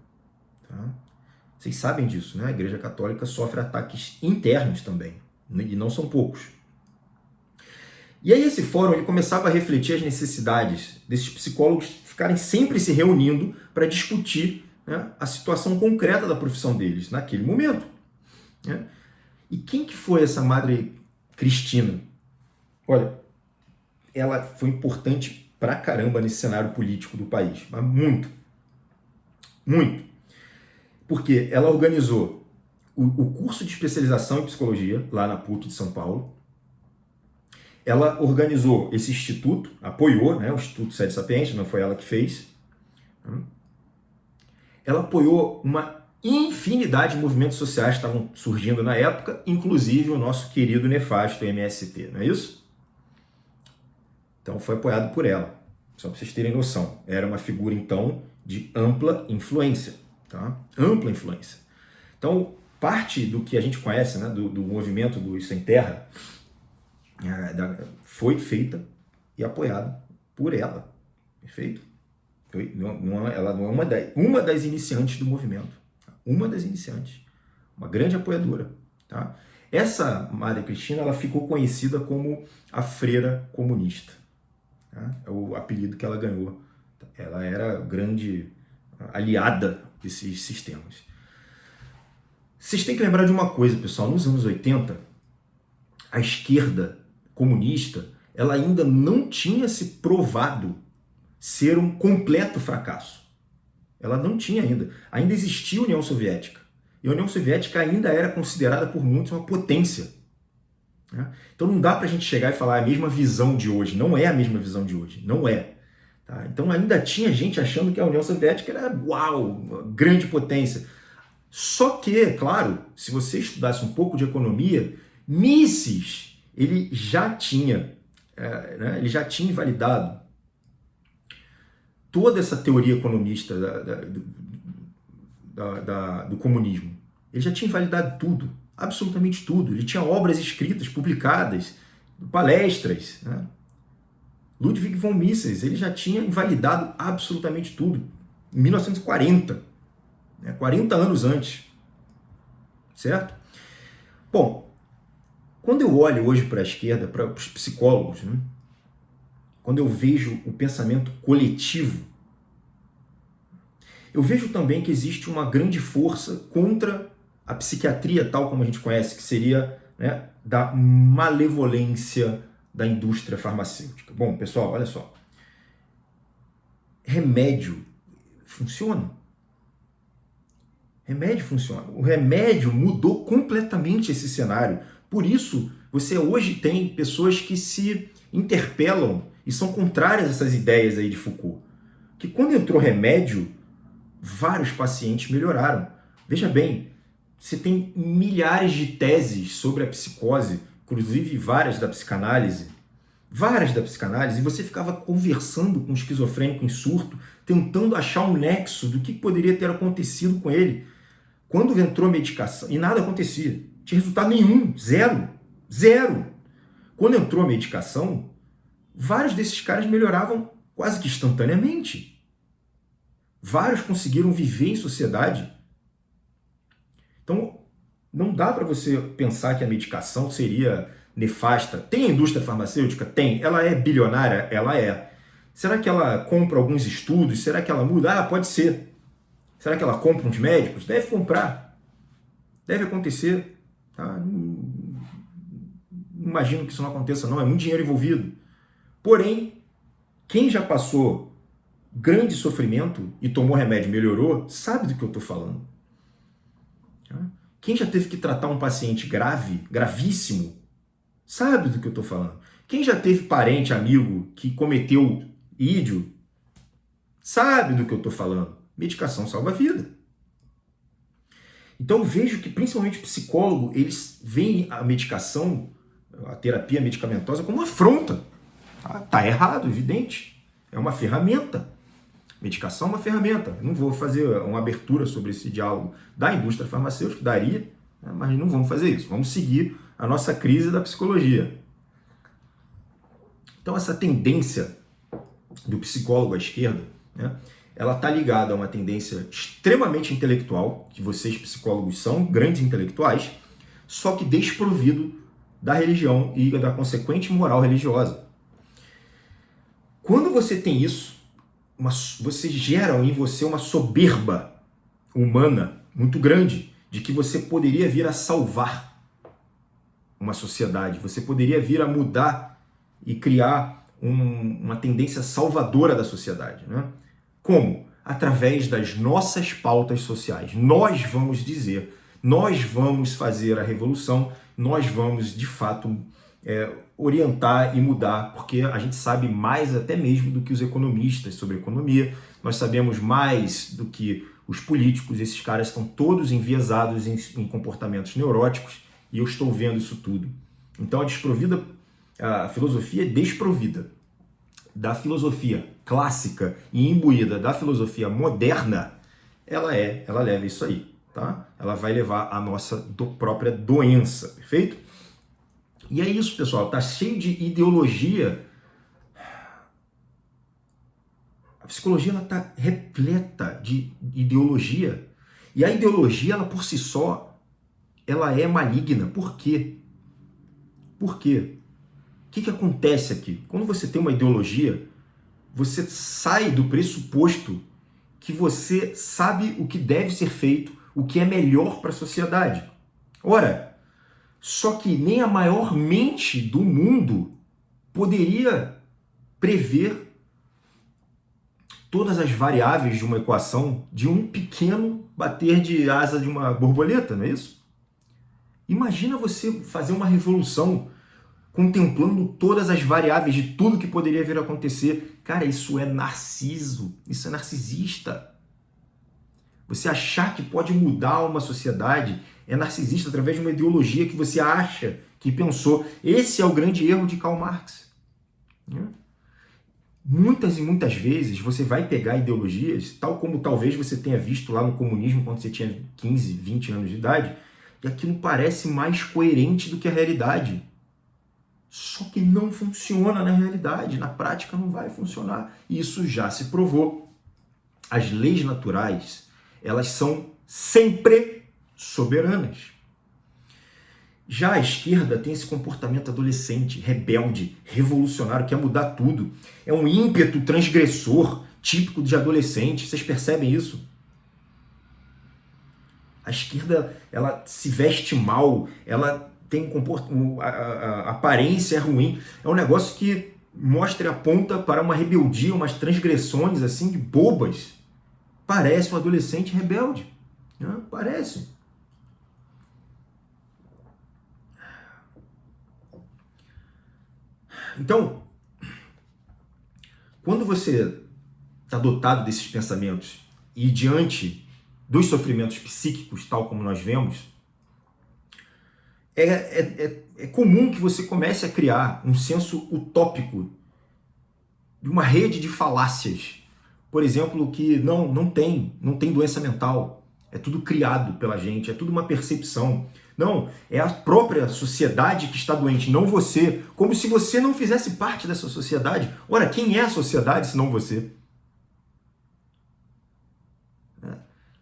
Vocês sabem disso, né? A Igreja Católica sofre ataques internos também, e não são poucos. E aí esse fórum ele começava a refletir as necessidades desses psicólogos ficarem sempre se reunindo para discutir, né, a situação concreta da profissão deles naquele momento. E quem que foi essa Madre Cristina? Olha, ela foi importante pra caramba nesse cenário político do país, mas muito, muito. Porque ela organizou o curso de especialização em psicologia lá na PUC de São Paulo. Ela organizou esse instituto, apoiou, né, o Instituto Sedis Sapientia, não foi ela que fez. Ela apoiou uma infinidade de movimentos sociais que estavam surgindo na época, inclusive o nosso querido nefasto MST, não é isso? Então foi apoiado por ela, só para vocês terem noção. Era uma figura, então, de ampla influência. Ampla influência. Então, parte do que a gente conhece, né, do movimento do Sem Terra foi feita e apoiada por ela. Perfeito? Ela não é uma das iniciantes do movimento. Uma das iniciantes. Uma grande apoiadora. Essa Madre Cristina ela ficou conhecida como a freira comunista. É o apelido que ela ganhou. Ela era grande aliada desses sistemas. Vocês têm que lembrar de uma coisa, pessoal. Nos anos 80, a esquerda comunista ela ainda não tinha se provado ser um completo fracasso. Ela não tinha ainda. Ainda existia a União Soviética. E a União Soviética ainda era considerada por muitos uma potência. Então não dá para a gente chegar e falar a mesma visão de hoje. Não é a mesma visão de hoje. Não é. Então ainda tinha gente achando que a União Soviética era, uau, uma grande potência. Só que, claro, se você estudasse um pouco de economia, Mises, ele já tinha invalidado toda essa teoria economista do comunismo. Ele já tinha invalidado tudo, absolutamente tudo. Ele tinha obras escritas, publicadas, palestras. Ludwig von Mises, ele já tinha invalidado absolutamente tudo, em 1940, 40 anos antes. Certo? Bom, quando eu olho hoje para a esquerda, para os psicólogos, quando eu vejo o pensamento coletivo, eu vejo também que existe uma grande força contra a psiquiatria tal como a gente conhece, que seria, né, da malevolência da indústria farmacêutica. Bom, pessoal, olha só. Remédio funciona. Remédio funciona. O remédio mudou completamente esse cenário. Por isso, você hoje tem pessoas que se interpelam e são contrárias a essas ideias aí de Foucault. Que quando entrou remédio, vários pacientes melhoraram. Veja bem, você tem milhares de teses sobre a psicose, inclusive várias da psicanálise, e você ficava conversando com um esquizofrênico em surto, tentando achar um nexo do que poderia ter acontecido com ele. Quando entrou a medicação, e nada acontecia, não tinha resultado nenhum, zero. Quando entrou a medicação, vários desses caras melhoravam quase que instantaneamente. Vários conseguiram viver em sociedade. Então, não dá para você pensar que a medicação seria nefasta. Tem a indústria farmacêutica? Tem. Ela é bilionária? Ela é. Será que ela compra alguns estudos? Será que ela muda? Ah, pode ser. Será que ela compra uns médicos? Deve comprar. Deve acontecer. Tá? Não imagino que isso não aconteça, não. É muito dinheiro envolvido. Porém, quem já passou grande sofrimento e tomou remédio e melhorou, sabe do que eu estou falando. Quem já teve que tratar um paciente grave, gravíssimo, sabe do que eu estou falando. Quem já teve parente, amigo que cometeu ídio, sabe do que eu estou falando. Medicação salva a vida. Então eu vejo que principalmente o psicólogo, eles veem a medicação, a terapia medicamentosa como uma afronta. Tá errado, evidente. É uma ferramenta. Medicação é uma ferramenta. Não vou fazer uma abertura sobre esse diálogo da indústria farmacêutica, daria, mas não vamos fazer isso. Vamos seguir a nossa crise da psicologia. Então essa tendência do psicólogo à esquerda, né, ela está ligada a uma tendência extremamente intelectual, que vocês psicólogos são grandes intelectuais, só que desprovido da religião e da consequente moral religiosa. Quando você tem isso, você gera em você uma soberba humana muito grande, de que você poderia vir a salvar uma sociedade, você poderia vir a mudar e criar uma tendência salvadora da sociedade. Né? Como? Através das nossas pautas sociais. Nós vamos dizer, nós vamos fazer a revolução, nós vamos, de fato, orientar e mudar, porque a gente sabe mais até mesmo do que os economistas sobre economia, nós sabemos mais do que os políticos, esses caras estão todos enviesados em comportamentos neuróticos, e eu estou vendo isso tudo. Então a filosofia é desprovida da filosofia clássica e imbuída da filosofia moderna, ela leva isso aí, tá? Ela vai levar a nossa própria doença, perfeito? E é isso, pessoal, tá cheio de ideologia. A psicologia ela tá repleta de ideologia. E a ideologia, ela por si só, ela é maligna. Por quê? Por quê? O que acontece aqui? Quando você tem uma ideologia, você sai do pressuposto que você sabe o que deve ser feito, o que é melhor para a sociedade. Ora, só que nem a maior mente do mundo poderia prever todas as variáveis de uma equação de um pequeno bater de asa de uma borboleta, não é isso? Imagina você fazer uma revolução contemplando todas as variáveis de tudo que poderia vir a acontecer. Cara, isso é narciso, isso é narcisista. Você achar que pode mudar uma sociedade é narcisista através de uma ideologia que você acha que pensou. Esse é o grande erro de Karl Marx. Muitas e muitas vezes você vai pegar ideologias, tal como talvez você tenha visto lá no comunismo quando você tinha 15, 20 anos de idade, e aquilo parece mais coerente do que a realidade. Só que não funciona na realidade, na prática não vai funcionar. E isso já se provou. As leis naturais, elas são sempre soberanas. Já a esquerda tem esse comportamento adolescente, rebelde, revolucionário, quer mudar tudo. É um ímpeto transgressor, típico de adolescente. Vocês percebem isso? A esquerda, ela se veste mal, ela tem a aparência é ruim. É um negócio que mostra e aponta para uma rebeldia, umas transgressões assim de bobas. Parece um adolescente rebelde. Né? Parece. Então, quando você está dotado desses pensamentos e diante dos sofrimentos psíquicos, tal como nós vemos, é comum que você comece a criar um senso utópico de uma rede de falácias. Por exemplo, que não tem doença mental. É tudo criado pela gente, é tudo uma percepção. Não, é a própria sociedade que está doente, não você. Como se você não fizesse parte dessa sociedade. Ora, quem é a sociedade se não você?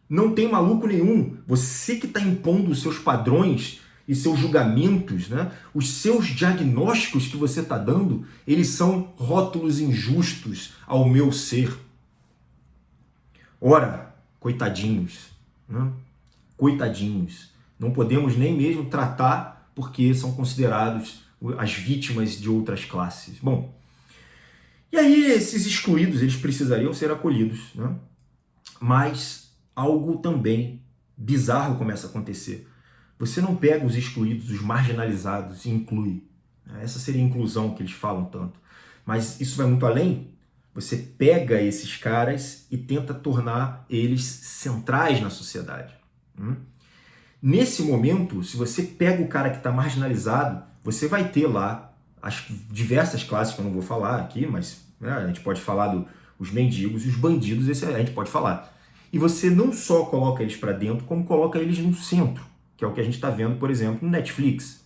Não tem maluco nenhum. Você que está impondo os seus padrões e seus julgamentos, né? Os seus diagnósticos que você está dando, eles são rótulos injustos ao meu ser. Ora, coitadinhos, né? Coitadinhos. Não podemos nem mesmo tratar porque são considerados as vítimas de outras classes. Bom, e aí esses excluídos, eles precisariam ser acolhidos, né? Mas algo também bizarro começa a acontecer. Você não pega os excluídos, os marginalizados e inclui. Essa seria a inclusão que eles falam tanto. Mas isso vai muito além. Você pega esses caras e tenta tornar eles centrais na sociedade. Nesse momento, se você pega o cara que está marginalizado, você vai ter lá as diversas classes que eu não vou falar aqui, mas né, a gente pode falar dos mendigos e os bandidos, esse a gente pode falar. E você não só coloca eles para dentro, como coloca eles no centro, que é o que a gente está vendo, por exemplo, no Netflix.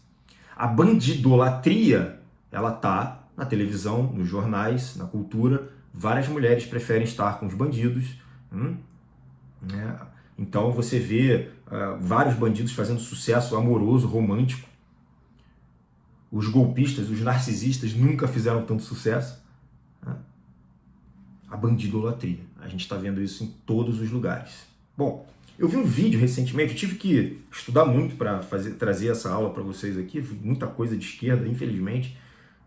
A bandidolatria, ela tá na televisão, nos jornais, na cultura. Várias mulheres preferem estar com os bandidos. Né? Então você vê vários bandidos fazendo sucesso amoroso, romântico. Os golpistas, os narcisistas nunca fizeram tanto sucesso. Né? A bandidolatria. A gente está vendo isso em todos os lugares. Bom, eu vi um vídeo recentemente, eu tive que estudar muito para trazer essa aula para vocês aqui, muita coisa de esquerda, infelizmente.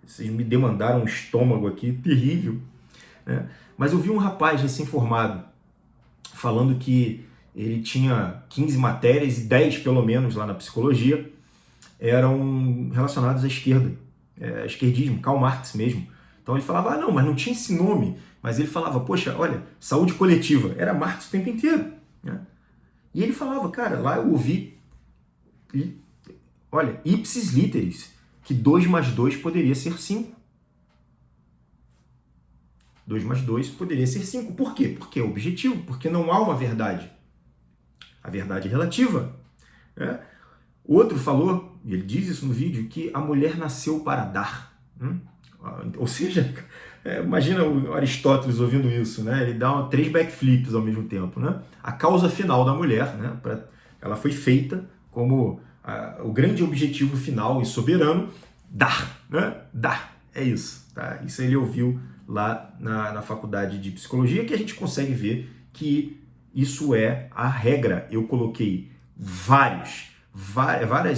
Vocês me demandaram um estômago aqui terrível. Né? Mas eu vi um rapaz recém-formado falando que ele tinha 15 matérias e 10, pelo menos, lá na psicologia, eram relacionadas à esquerda, esquerdismo, Karl Marx mesmo. Então ele falava, não, mas não tinha esse nome. Mas ele falava, poxa, olha, saúde coletiva. Era Marx o tempo inteiro. Né? E ele falava, cara, lá eu ouvi, olha, ipsis literis, que 2 mais 2 poderia ser 5. 2 mais 2 poderia ser 5. Por quê? Porque é objetivo, porque não há uma verdade. A verdade é relativa. Né? Outro falou, e ele diz isso no vídeo, que a mulher nasceu para dar. Ou seja, imagina o Aristóteles ouvindo isso, né? Ele dá 3 backflips ao mesmo tempo. Né? A causa final da mulher, né? Ela foi feita como o grande objetivo final e soberano, dar. Né? Dar, é isso. Tá? Isso ele ouviu lá na faculdade de psicologia, que a gente consegue ver que isso é a regra. Eu coloquei várias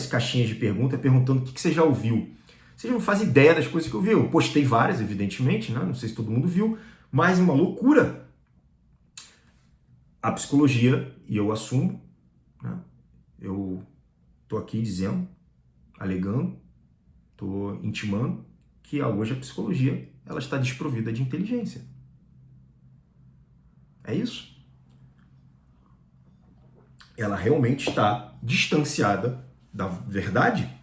caixinhas de pergunta perguntando o que você já ouviu. Você não faz ideia das coisas que eu vi. Eu postei várias, evidentemente, né? Não sei se todo mundo viu, mas uma loucura. A psicologia, e eu assumo, né? Eu estou aqui dizendo, alegando, estou intimando que hoje a psicologia ela está desprovida de inteligência. É isso. Ela realmente está distanciada da verdade.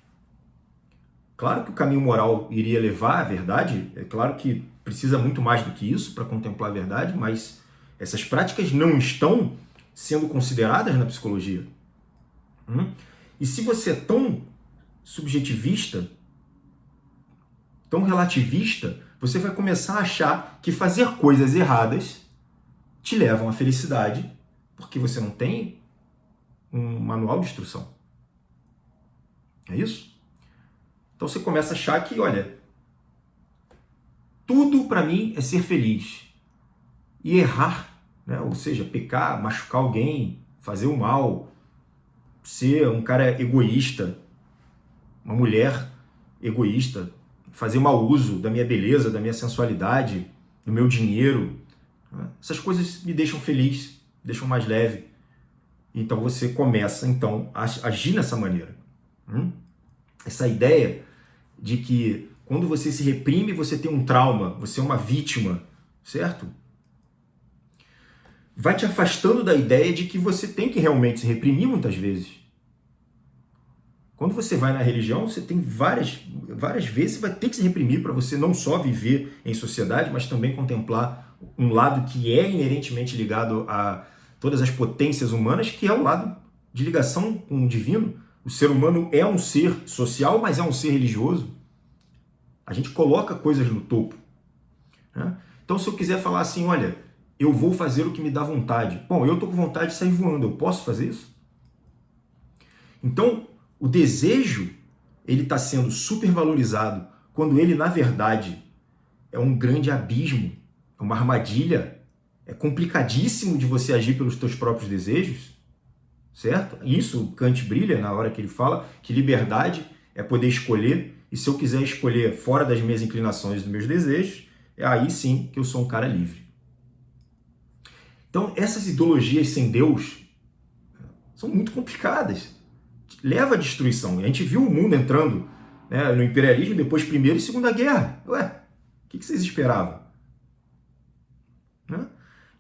Claro que o caminho moral iria levar à verdade, é claro que precisa muito mais do que isso para contemplar a verdade, mas essas práticas não estão sendo consideradas na psicologia. E se você é tão subjetivista, tão relativista, você vai começar a achar que fazer coisas erradas te levam à felicidade, porque você não tem um manual de instrução. É isso? Então você começa a achar que, olha, tudo para mim é ser feliz. E errar, né? Ou seja, pecar, machucar alguém, fazer o mal, ser um cara egoísta, uma mulher egoísta, fazer mau uso da minha beleza, da minha sensualidade, do meu dinheiro. Essas coisas me deixam feliz, deixam mais leve. Então você começa então a agir nessa maneira. Essa ideia de que Quando você se reprime, você tem um trauma, você é uma vítima, certo? Vai te afastando da ideia de que você tem que realmente se reprimir muitas vezes. Quando você vai na religião, você tem várias vezes, você vai ter que se reprimir para você não só viver em sociedade, mas também contemplar um lado que é inerentemente ligado a todas as potências humanas, que é o lado de ligação com o divino. O ser humano é um ser social, mas é um ser religioso. A gente coloca coisas no topo, né? Então, se eu quiser falar assim, olha, eu vou fazer o que me dá vontade. Bom, eu estou com vontade de sair voando, eu posso fazer isso? Então, o desejo, ele está sendo supervalorizado quando ele, na verdade, é um grande abismo, é uma armadilha, é complicadíssimo de você agir pelos teus próprios desejos, certo? Isso Kant brilha na hora que ele fala que liberdade é poder escolher, e se eu quiser escolher fora das minhas inclinações e dos meus desejos, é aí sim que eu sou um cara livre. Então, essas ideologias sem Deus são muito complicadas. Leva à destruição. E a gente viu o mundo entrando, né, no imperialismo depois Primeira e Segunda Guerra. Ué, o que vocês esperavam? Né?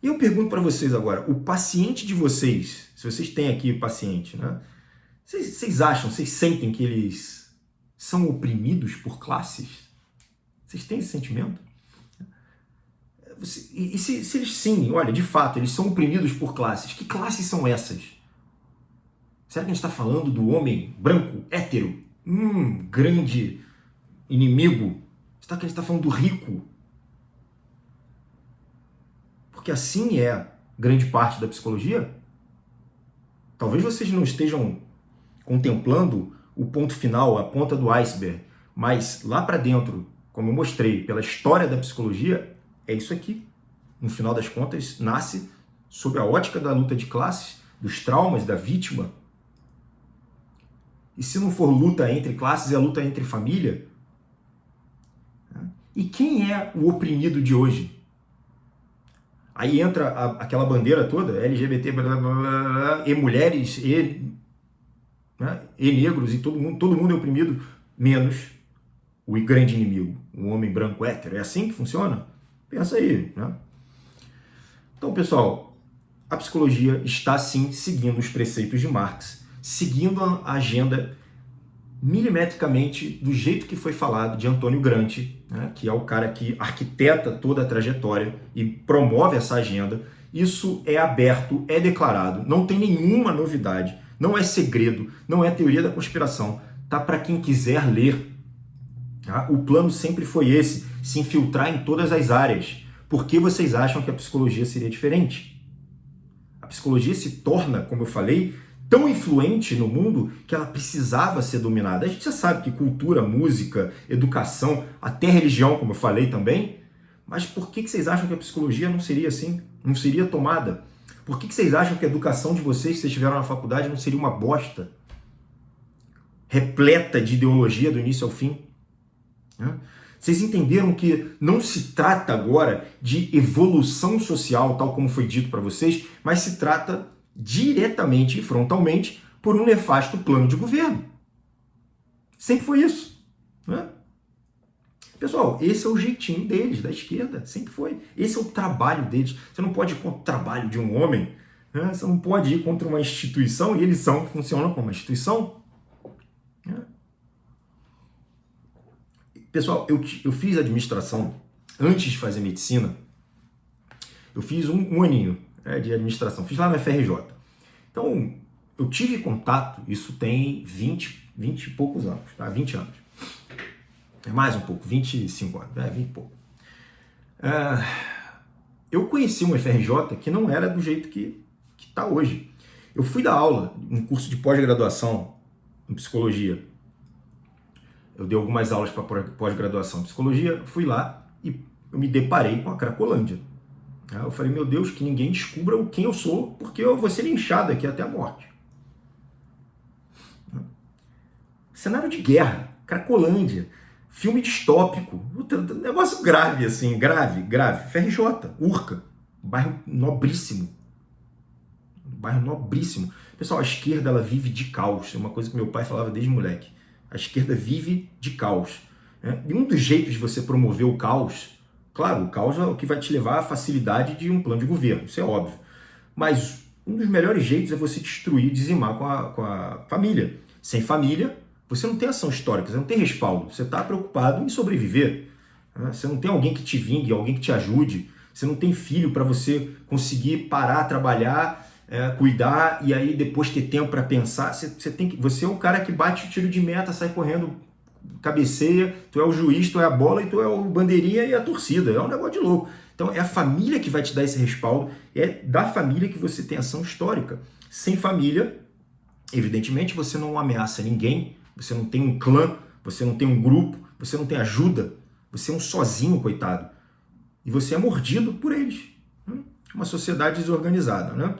E eu pergunto para vocês agora, o paciente de vocês, se vocês têm aqui paciente, né, vocês acham, vocês sentem que eles são oprimidos por classes? Vocês têm esse sentimento? E se eles sim, olha, de fato, eles são oprimidos por classes, que classes são essas? Será que a gente está falando do homem branco, hétero? Grande inimigo? Será que a gente está falando do rico? Porque assim é grande parte da psicologia. Talvez vocês não estejam contemplando o ponto final, a ponta do iceberg, mas lá para dentro, como eu mostrei, pela história da psicologia, é isso aqui. No final das contas, nasce sob a ótica da luta de classes, dos traumas, da vítima. E se não for luta entre classes, é luta entre família. E quem é o oprimido de hoje? Aí entra aquela bandeira toda, LGBT, blá, blá, blá, e mulheres, né, e negros, e todo mundo é oprimido, menos o grande inimigo, o homem branco hétero. É assim que funciona? Pensa aí, né? Então, pessoal, a psicologia está sim seguindo os preceitos de Marx, seguindo a agenda milimetricamente do jeito que foi falado de Antônio Gramsci, né, que é o cara que arquiteta toda a trajetória e promove essa agenda. Isso é aberto, é declarado, não tem nenhuma novidade, não é segredo, não é teoria da conspiração, tá para quem quiser ler. Tá? O plano sempre foi esse, se infiltrar em todas as áreas. Por que vocês acham que a psicologia seria diferente? A psicologia se torna, como eu falei, tão influente no mundo que ela precisava ser dominada. A gente já sabe que cultura, música, educação, até religião, como eu falei também, mas por que vocês acham que a psicologia não seria assim? Não seria tomada? Por que vocês acham que a educação de vocês, que vocês tiveram na faculdade, não seria uma bosta? Repleta de ideologia do início ao fim? Vocês entenderam que não se trata agora de evolução social, tal como foi dito para vocês, mas se trata diretamente e frontalmente por um nefasto plano de governo. Sempre foi isso, né? Pessoal, esse é o jeitinho deles, da esquerda, sempre foi. Esse é o trabalho deles. Você não pode ir contra o trabalho de um homem, né? Você não pode ir contra uma instituição, e eles funcionam como uma instituição. Né? Pessoal, eu fiz administração antes de fazer medicina. Eu fiz um aninho, né, de administração. Fiz lá no FRJ. Então, eu tive contato, isso tem 20 e poucos anos, tá? 20 anos. É mais um pouco, 25 anos, 20 e pouco. Eu conheci um FRJ que não era do jeito que está hoje. Eu fui dar aula num curso de pós-graduação em psicologia. Eu dei algumas aulas para pós-graduação em psicologia, fui lá e eu me deparei com a Cracolândia. Eu falei, meu Deus, que ninguém descubra quem eu sou, porque eu vou ser linchado aqui até a morte. Cenário de guerra, Cracolândia, filme distópico, negócio grave, assim, grave. FRJ, Urca, bairro nobríssimo. Pessoal, a esquerda, ela vive de caos. É uma coisa que meu pai falava desde moleque. A esquerda vive de caos. né? E um dos jeitos de você promover o caos, claro, o caos é o que vai te levar à facilidade de um plano de governo, isso é óbvio. Mas um dos melhores jeitos é você destruir, dizimar com a família. Sem família, você não tem ação histórica, você não tem respaldo, você está preocupado em sobreviver. Né? Você não tem alguém que te vingue, alguém que te ajude, você não tem filho para você conseguir parar, trabalhar, cuidar e aí depois ter tempo para pensar. Você é o cara que bate o tiro de meta, sai correndo, cabeceia, tu é o juiz, tu é a bola e tu é o bandeirinha e a torcida. É um negócio de louco. Então é a família que vai te dar esse respaldo, é da família que você tem ação histórica. Sem família, evidentemente, você não ameaça ninguém, você não tem um clã, você não tem um grupo, você não tem ajuda, você é um sozinho, coitado. E você é mordido por eles. Uma sociedade desorganizada, né?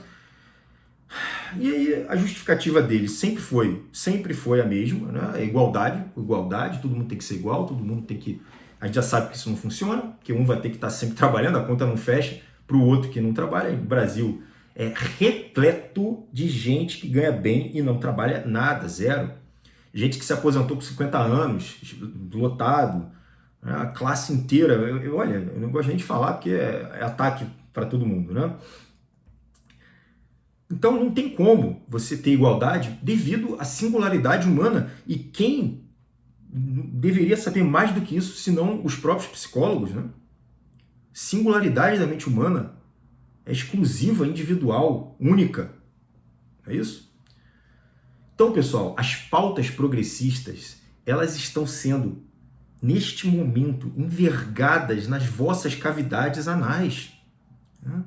E aí a justificativa deles sempre foi a mesma, né? A igualdade, todo mundo tem que ser igual, todo mundo tem que... A gente já sabe que isso não funciona, que um vai ter que estar sempre trabalhando, a conta não fecha para o outro que não trabalha. O Brasil é repleto de gente que ganha bem e não trabalha nada, zero. Gente que se aposentou com 50 anos, lotado, né? A classe inteira. Olha, eu não gosto nem de falar porque é ataque para todo mundo, né? Então não tem como você ter igualdade devido à singularidade humana. E quem deveria saber mais do que isso, senão os próprios psicólogos, né? Singularidade da mente humana é exclusiva, individual, única. É isso? Então, pessoal, as pautas progressistas, elas estão sendo, neste momento, envergadas nas vossas cavidades anais. Né?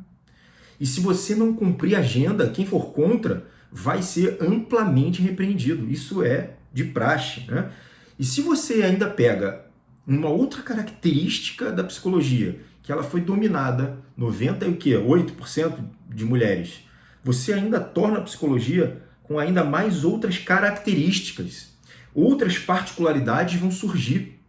E se você não cumprir a agenda, quem for contra vai ser amplamente repreendido. Isso é de praxe, né? E se você ainda pega uma outra característica da psicologia, que ela foi dominada 98% de mulheres, você ainda torna a psicologia com ainda mais outras características. Outras particularidades vão surgir.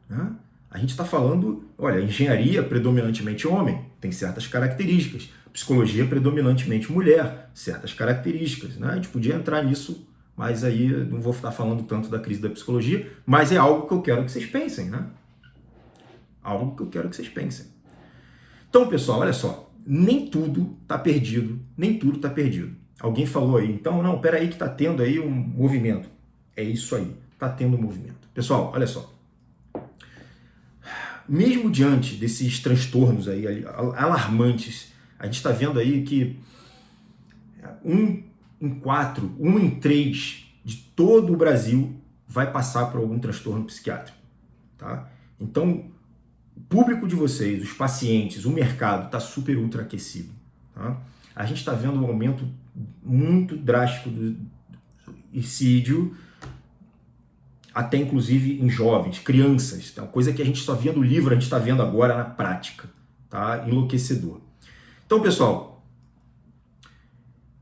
Né? A gente está falando, olha, engenharia predominantemente homem, tem certas características. Psicologia predominantemente mulher, certas características. Né? A gente podia entrar nisso, mas aí não vou estar falando tanto da crise da psicologia, mas é algo que eu quero que vocês pensem, né? Algo que eu quero que vocês pensem. Então, pessoal, olha só, nem tudo está perdido, nem tudo está perdido. Alguém falou aí, então, não, peraí que está tendo aí um movimento. É isso aí, está tendo um movimento. Pessoal, olha só. Mesmo diante desses transtornos aí alarmantes, a gente está vendo aí que 1 em 4, 1 em 3 de todo o Brasil vai passar por algum transtorno psiquiátrico. Tá? Então, o público de vocês, os pacientes, o mercado está super ultra aquecido. Tá? A gente está vendo um aumento muito drástico do suicídio, até inclusive em jovens, crianças. Tá? Coisa que a gente só via no livro, a gente está vendo agora na prática. Tá? Enlouquecedor. Então, pessoal,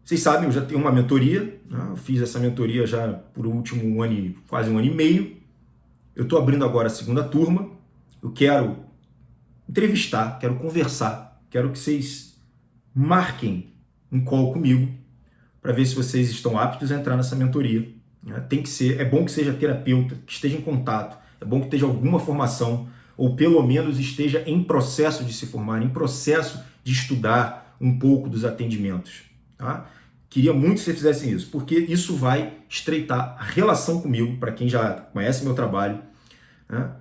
vocês sabem, eu já tenho uma mentoria, né? Eu fiz essa mentoria já por último ano, quase um ano e meio. Eu estou abrindo agora a segunda turma. Eu quero entrevistar, quero conversar, quero que vocês marquem um call comigo para ver se vocês estão aptos a entrar nessa mentoria. Tem que ser, é bom que seja terapeuta, que esteja em contato, é bom que esteja alguma formação, ou pelo menos esteja em processo de se formar, em processo de estudar um pouco dos atendimentos. Tá? Queria muito que vocês fizessem isso, porque isso vai estreitar a relação comigo, para quem já conhece meu trabalho, né?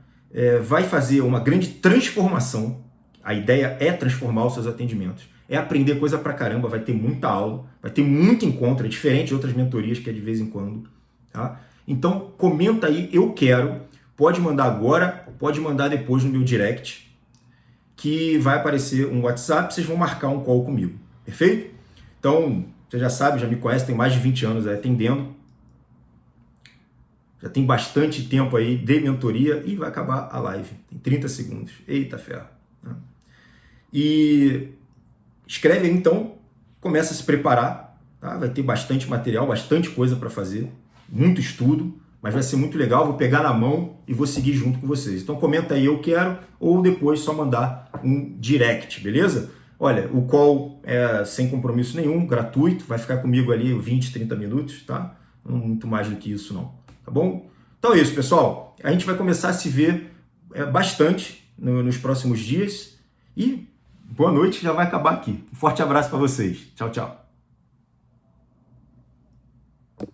Vai fazer uma grande transformação. A ideia é transformar os seus atendimentos, é aprender coisa pra caramba, vai ter muita aula, vai ter muito encontro, é diferente de outras mentorias que é de vez em quando. Tá? Então comenta aí, eu quero, pode mandar agora, pode mandar depois no meu direct, que vai aparecer um WhatsApp, vocês vão marcar um call comigo, perfeito? Então, você já sabe, já me conhece, tem mais de 20 anos aí atendendo, já tem bastante tempo aí de mentoria e vai acabar a live, tem 30 segundos, eita ferro. Né? E escreve aí então, começa a se preparar, tá? Vai ter bastante material, bastante coisa para fazer, muito estudo, mas vai ser muito legal, vou pegar na mão e vou seguir junto com vocês. Então comenta aí, eu quero, ou depois só mandar um direct, beleza? Olha, o call é sem compromisso nenhum, gratuito, vai ficar comigo ali 20, 30 minutos, tá? Não muito mais do que isso não, tá bom? Então é isso, pessoal. a gente vai começar a se ver bastante nos próximos dias. E boa noite, já vai acabar aqui. Um forte abraço para vocês. Tchau, tchau.